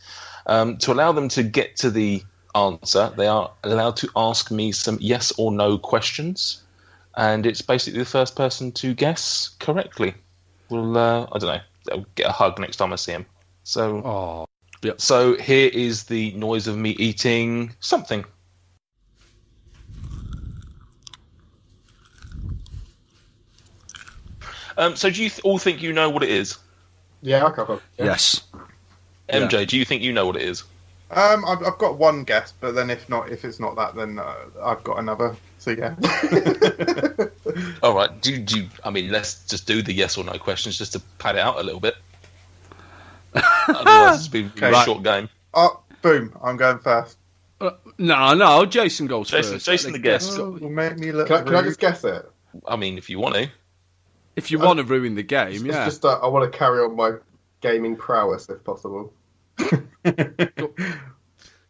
To allow them to get to the answer, they are allowed to ask me some yes or no questions, and it's basically the first person to guess correctly will, I don't know, they'll get a hug next time I see him. So, Yep. So here is the noise of me eating something. So do you all think you know what it is? Yeah, I can't. Yeah. Yes. MJ, do you think you know what it is? I've got one guess, but then if it's not that, then I've got another. So yeah. All right. I mean, let's just do the yes or no questions just to pad it out a little bit. Otherwise, it's been a Right. short game. Oh, boom! I'm going first. No, Jason goes Jason, first. Jason the guest. Will make me look. Can I rude. just guess it? I mean, if you want to. If you want to ruin the game, It's yeah. just I want to carry on my gaming prowess if possible.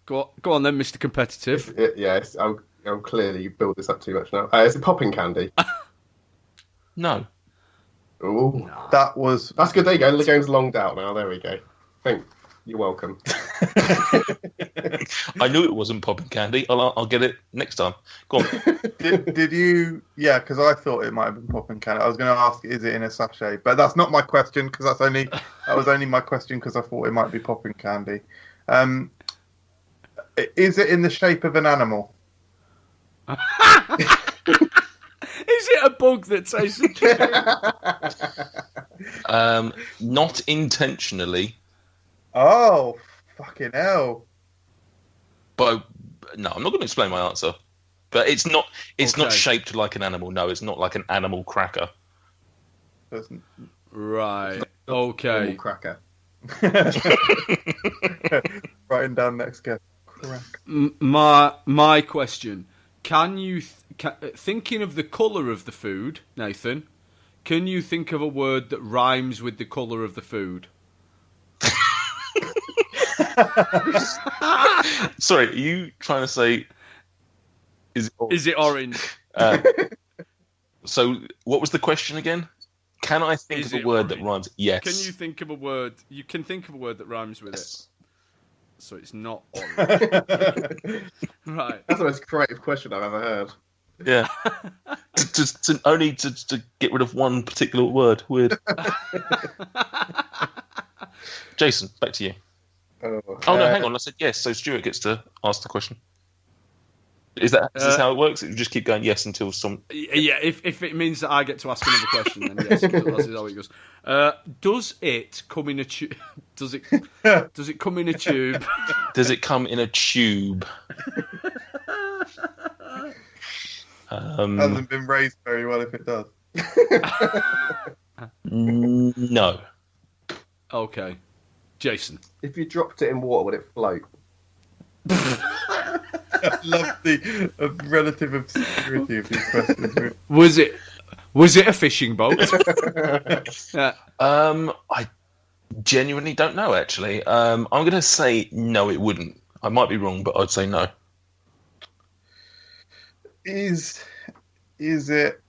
Go on then, Mr. Competitive. Yes, I'm clearly build this up too much now. Is it popping candy? No. Ooh, That's good. There you go. The game's longed out now. There we go. You're welcome. I knew it wasn't popping candy. I'll get it next time. Go on. Did you? Yeah, because I thought it might have been popping candy. I was going to ask, is it in a sachet? But that's not my question because that was only my question because I thought it might be popping candy. Is it in the shape of an animal? Is it a bug that tastes of chicken? Not intentionally, Oh, fucking hell! but no, I'm not going to explain my answer. But it's not. It's not Okay. shaped like an animal. No, it's not like an animal cracker. Doesn't- Right. Normal Okay. cracker. Writing down next guess. Crack. My question: Can you thinking of the colour of the food, Nathan? Can you think of a word that rhymes with the colour of the food? Sorry, are you trying to say Is it orange? So, what was the question again? Can I think Is of a it word that orange? rhymes? Yes. Can you think of a word? You can think of a word that rhymes with it. Yes. So it's not orange. Right. That's the most creative question I've ever heard. Yeah. Only to get rid of one particular word. Weird. Jason, back to you. Oh no, hang on. I said yes, so Stuart gets to ask the question. Is this how it works? You just keep going yes until some. Yeah, if it means that I get to ask another question, then yes, that's how it goes. Does it come in a tube? Does it come in a tube? Does it come in a tube? Hasn't been raised very well if it does. No. Okay, Jason. If you dropped it in water, would it float? I love the relative obscurity of these questions. Was it a fishing boat? Yeah. I genuinely don't know. Actually, I'm going to say no. It wouldn't. I might be wrong, but I'd say no. Is it?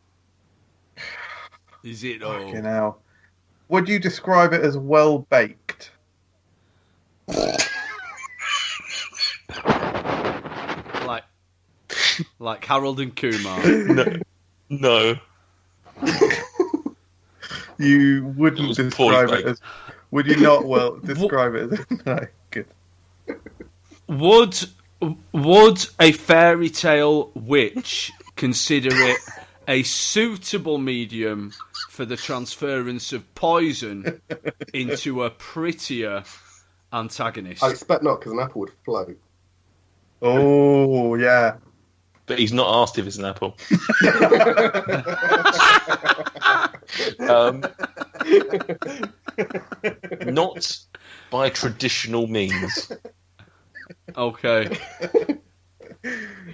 Is it? Fucking hell. Would you describe it as well baked? Like Harold and Kumar. No. You wouldn't describe it as. Would you not describe it as? No, good. Would a fairy tale witch consider it a suitable medium for the transference of poison into a prettier antagonist? I expect not, because an apple would float. Oh yeah. But he's not asked if it's an apple. Not by traditional means. Okay.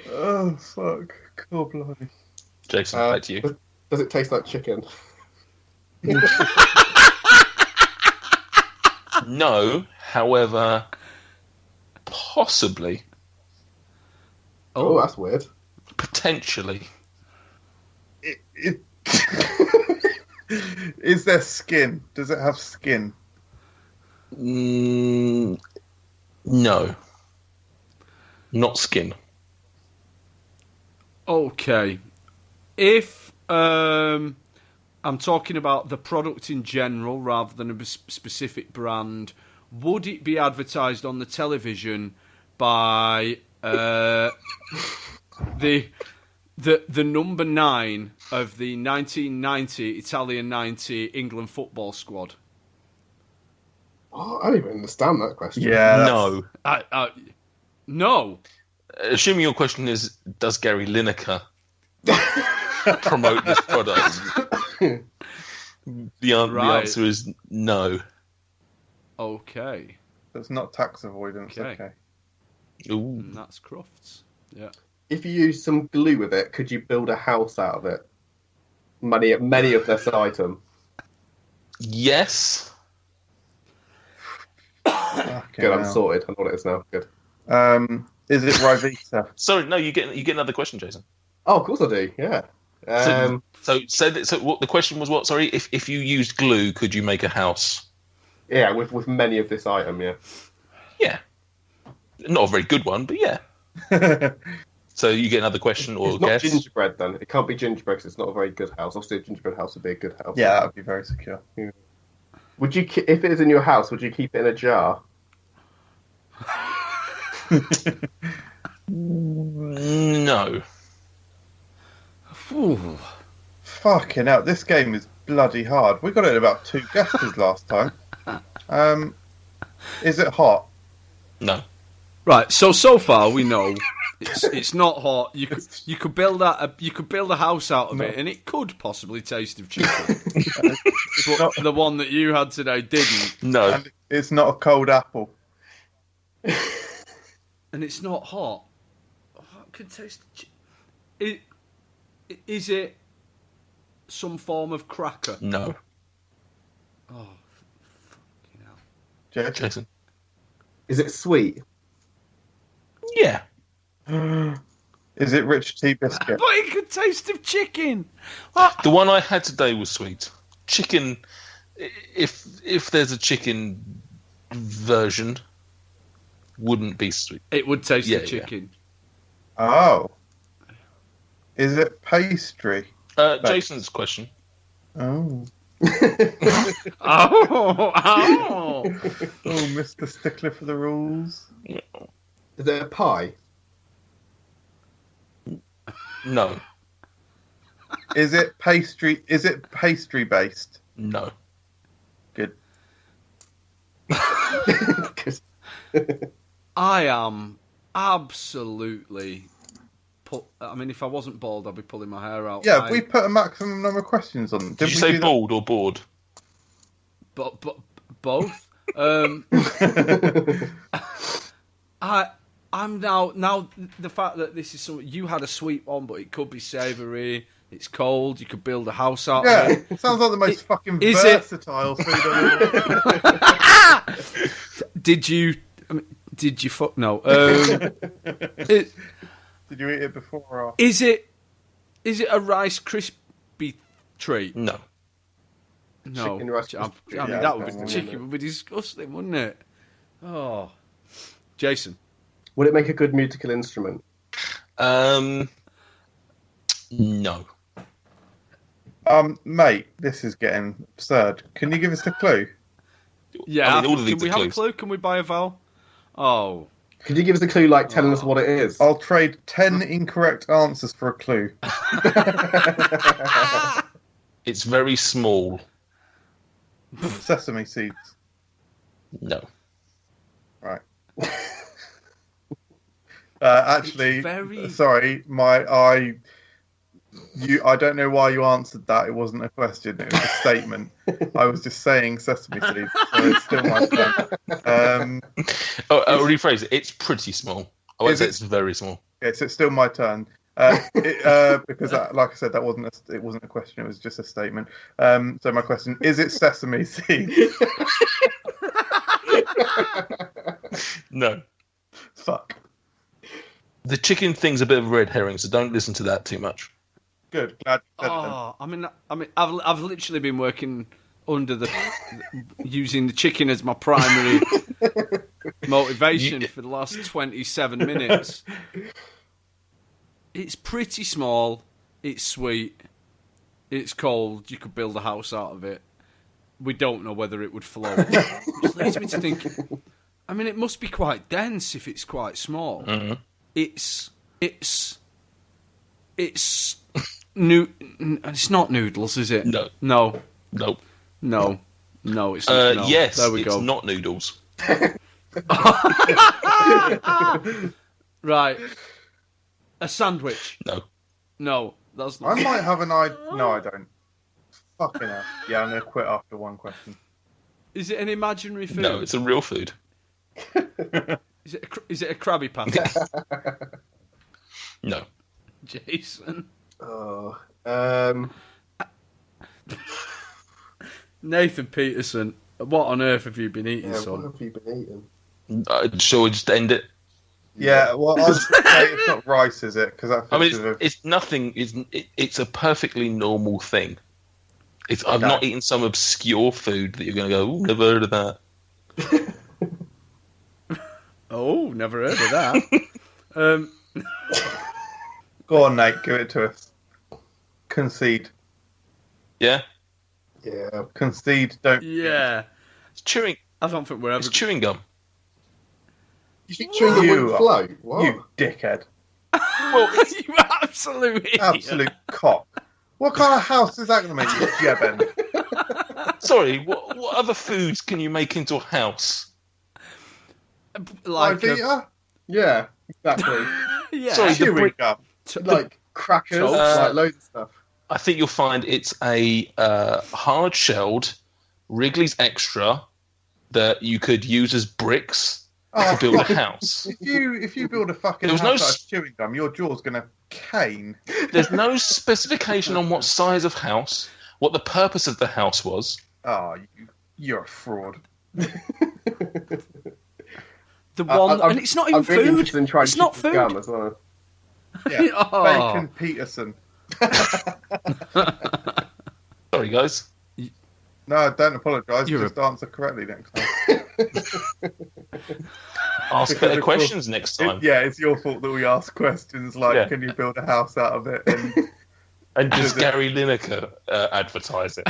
Oh fuck! Cool, bloody. Jason, back to you. Does it taste like chicken? No, however, possibly, Oh, that's weird. potentially. Is there skin? Does it have skin? No, not skin. Okay. If I'm talking about the product in general rather than a specific brand, would it be advertised on the television by the number 9 of the 1990 Italian 90 England football squad? Oh, I don't even understand that question. Yeah. No. No. Assuming your question is, does Gary Lineker promote this product? The answer is no. Okay. That's not tax avoidance. Okay. Ooh. And that's Crufts. Yeah. If you use some glue with it, could you build a house out of it? Many of this item. Yes. Good, I'm sorted. I know what it is now. Good. Is it Rivita? Sorry, no. You get another question, Jason. Oh, of course I do. Yeah. So what the question was? What? Sorry, if you used glue, could you make a house? Yeah, with many of this item. Yeah. Yeah. Not a very good one, but yeah. So you get another question or It's not guess? gingerbread then. It can't be gingerbread because it's not a very good house. Obviously, a gingerbread house would be a good house. Yeah, that would be very secure. Would you, if it is in your house, would you keep it in a jar? No. Ooh. Fucking hell, this game is bloody hard. We got it in about 2 guesses last time. Is it hot? No. Right. So far we know it's not hot. You could build a house out of it, and it could possibly taste of chicken. But the one that you had today didn't. No. And it's not a cold apple. And it's not hot. What could taste? Is it some form of cracker? No. Oh, fucking hell. Jason. Is it sweet? Yeah. Is it rich tea biscuit? But it could taste of chicken. What? The one I had today was sweet. Chicken. If there's a chicken version, wouldn't be sweet. It would taste Yeah, of chicken. Oh. Is it pastry? Jason's question. Oh. Oh, Oh, Mr. Stickler for the rules. Is it a pie? No. Is it pastry? Is it pastry based? No. Good. I am absolutely. I mean, if I wasn't bald, I'd be pulling my hair out. Yeah, we put a maximum number of questions on. Did you say bald or bored? But both. I'm now the fact that this is something you had a sweet one, but it could be savoury. It's cold. You could build a house out Yeah, of it. it sounds like the most fucking is it- versatile food on earth. Did you? Fuck no. Did you eat it before or after? Is it a Rice Krispie treat? No. No. Chicken Rice I mean, Krispie. that would be Yeah, chicken would be disgusting, wouldn't it? Oh, Jason. Would it make a good musical instrument? No. Mate, this is getting absurd. Can you give us a clue? Yeah. I mean, all of can these we are have a clues. clue? Can we buy a vowel? Oh. Could you give us a clue, like telling us what it is? I'll trade 10 incorrect answers for a clue. It's very small. Sesame seeds. No. Right. Actually, It's very- sorry, I don't know why you answered that. It wasn't a question; it was a statement. I was just saying sesame seeds, so it's still my turn. I'll rephrase it. It's pretty small. I won't Is say it- it's very small. Okay, so it's still my turn. Because, like I said, that wasn't a question; it was just a statement. So my question is: it sesame seeds? No. Fuck. The chicken thing's a bit of a red herring, so don't listen to that too much. Good. Glad you said it then. Oh, I mean, I've literally been working under using the chicken as my primary motivation for the last 27 minutes. It's pretty small. It's sweet. It's cold. You could build a house out of it. We don't know whether it would float. Which leads me to think. I mean, it must be quite dense if it's quite small. Mm-hmm. It's it's not noodles, is it? No. No. Nope. No. No, it's not. No. Yes, there we it's go. not noodles. Right. A sandwich. No. No, that's not. I might have an idea. No, I don't. Fucking hell. Yeah, I'm going to quit after one question. Is it an imaginary food? No, it's a real food. Is it a Krabby Patty? No. Jason. Oh, Nathan Peterson. What on earth have you been eating, yeah, what son? have you been eating? Shall we just end it? Yeah, well, I'd say it's not rice, is it? Because I mean, it's nothing. It's a perfectly normal thing. I've not eaten some obscure food that you're going to go, ooh, never heard of that. Oh, never heard of that. Go on, Nate, give it to us. Concede. Yeah? Yeah. Concede, don't. Yeah. It's chewing. I don't think we're ever. It's chewing gum. You think chewing gum You wouldn't are- float? What? You dickhead. Well, You absolute idiot. Absolute cock. What kind of house is that going to make you, Jeben? sorry, what other foods can you make into a house? Like Ivita? Yeah, exactly. yeah. Sorry, the Chewing brick. gum. Like crackers, Toast. like loads of stuff. I think you'll find it's a hard-shelled Wrigley's Extra that you could use as bricks to build a house. If you build a fucking There was house no out of chewing gum, your jaw's going to cane. There's no specification on what size of house, what the purpose of the house was. Oh, you're a fraud. The one, and it's not even I'm really food. interested in trying It's to not chew food. gum as well. Yeah, Oh. Bacon Peterson. Sorry, guys. No, don't apologise. You're Just answer correctly next time. Ask Because, better of course, questions next time. It's your fault that we ask questions like, Yeah. can you build a house out of it? And And just Gary Lineker advertise it.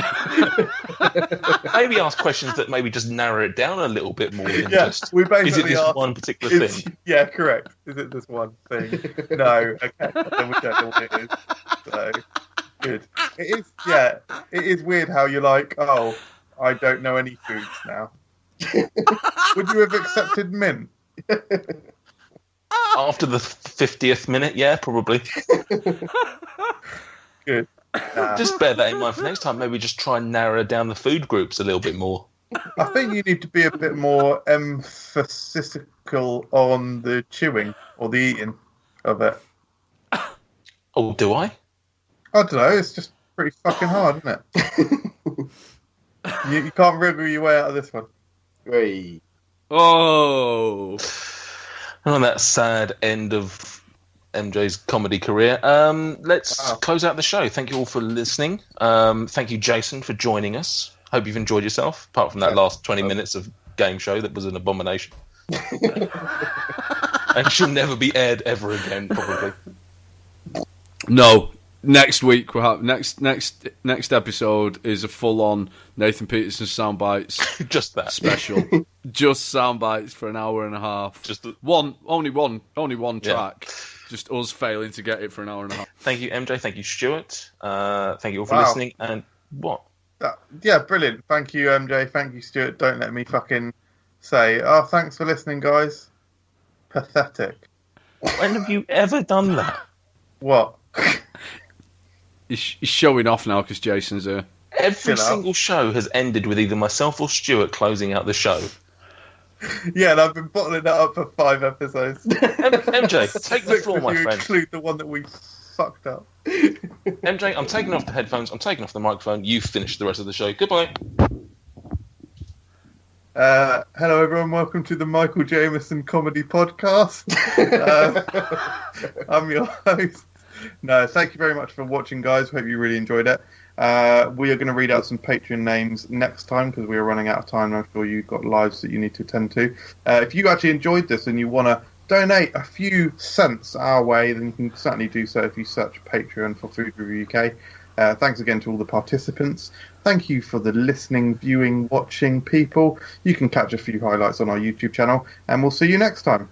Maybe ask questions that maybe just narrow it down a little bit more than just, we is it basically this asked, one particular thing? Yeah, correct. Is it this one thing? No. Okay. Then we don't know what it is. So, good. It is, yeah. It is weird how you're like, oh, I don't know any foods now. Would you have accepted mint? After the 50th minute, yeah, probably. Good. Just bear that in mind for next time. Maybe just try and narrow down the food groups a little bit more. I think you need to be a bit more emphasical on the chewing or the eating of it. Oh, do I? I don't know. It's just pretty fucking hard, isn't it? you can't wriggle your way out of this one. Hey. Oh. And on that sad end of MJ's comedy career, let's close out the show. Thank you all for listening. Thank you, Jason, for joining us. Hope you've enjoyed yourself, apart from that last 20 minutes of game show that was an abomination. And she'll never be aired ever again, probably. No. Next week we'll have next episode is a full on Nathan Peterson soundbites Just that. special. Just soundbites for an hour and a half. Just only one Yeah. track. Just us failing to get it for an hour and a half. Thank you, MJ. Thank you, Stuart. Thank you all for Wow. listening. And what? Yeah, brilliant. Thank you, MJ. Thank you, Stuart. Don't let me fucking say, oh, thanks for listening, guys. Pathetic. When have you ever done that? What? He's showing off now because Jason's here. Every Chill out. single show has ended with either myself or Stuart closing out the show. Yeah, and I've been bottling that up for 5 episodes. MJ, take the 6 floor, if my you friend. include the one that we fucked up. MJ, I'm taking off the headphones. I'm taking off the microphone. You finish the rest of the show. Goodbye. Hello, everyone. Welcome to the Michael Jameson Comedy Podcast. I'm your host. No, thank you very much for watching, guys. Hope you really enjoyed it. We are going to read out some Patreon names next time because we are running out of time. I'm sure you've got lives that you need to attend to. If you actually enjoyed this and you want to donate a few cents our way, then you can certainly do so if you search Patreon for Food Review UK. Thanks again to all the participants. Thank you for the listening, viewing, watching people. You can catch a few highlights on our YouTube channel, and we'll see you next time.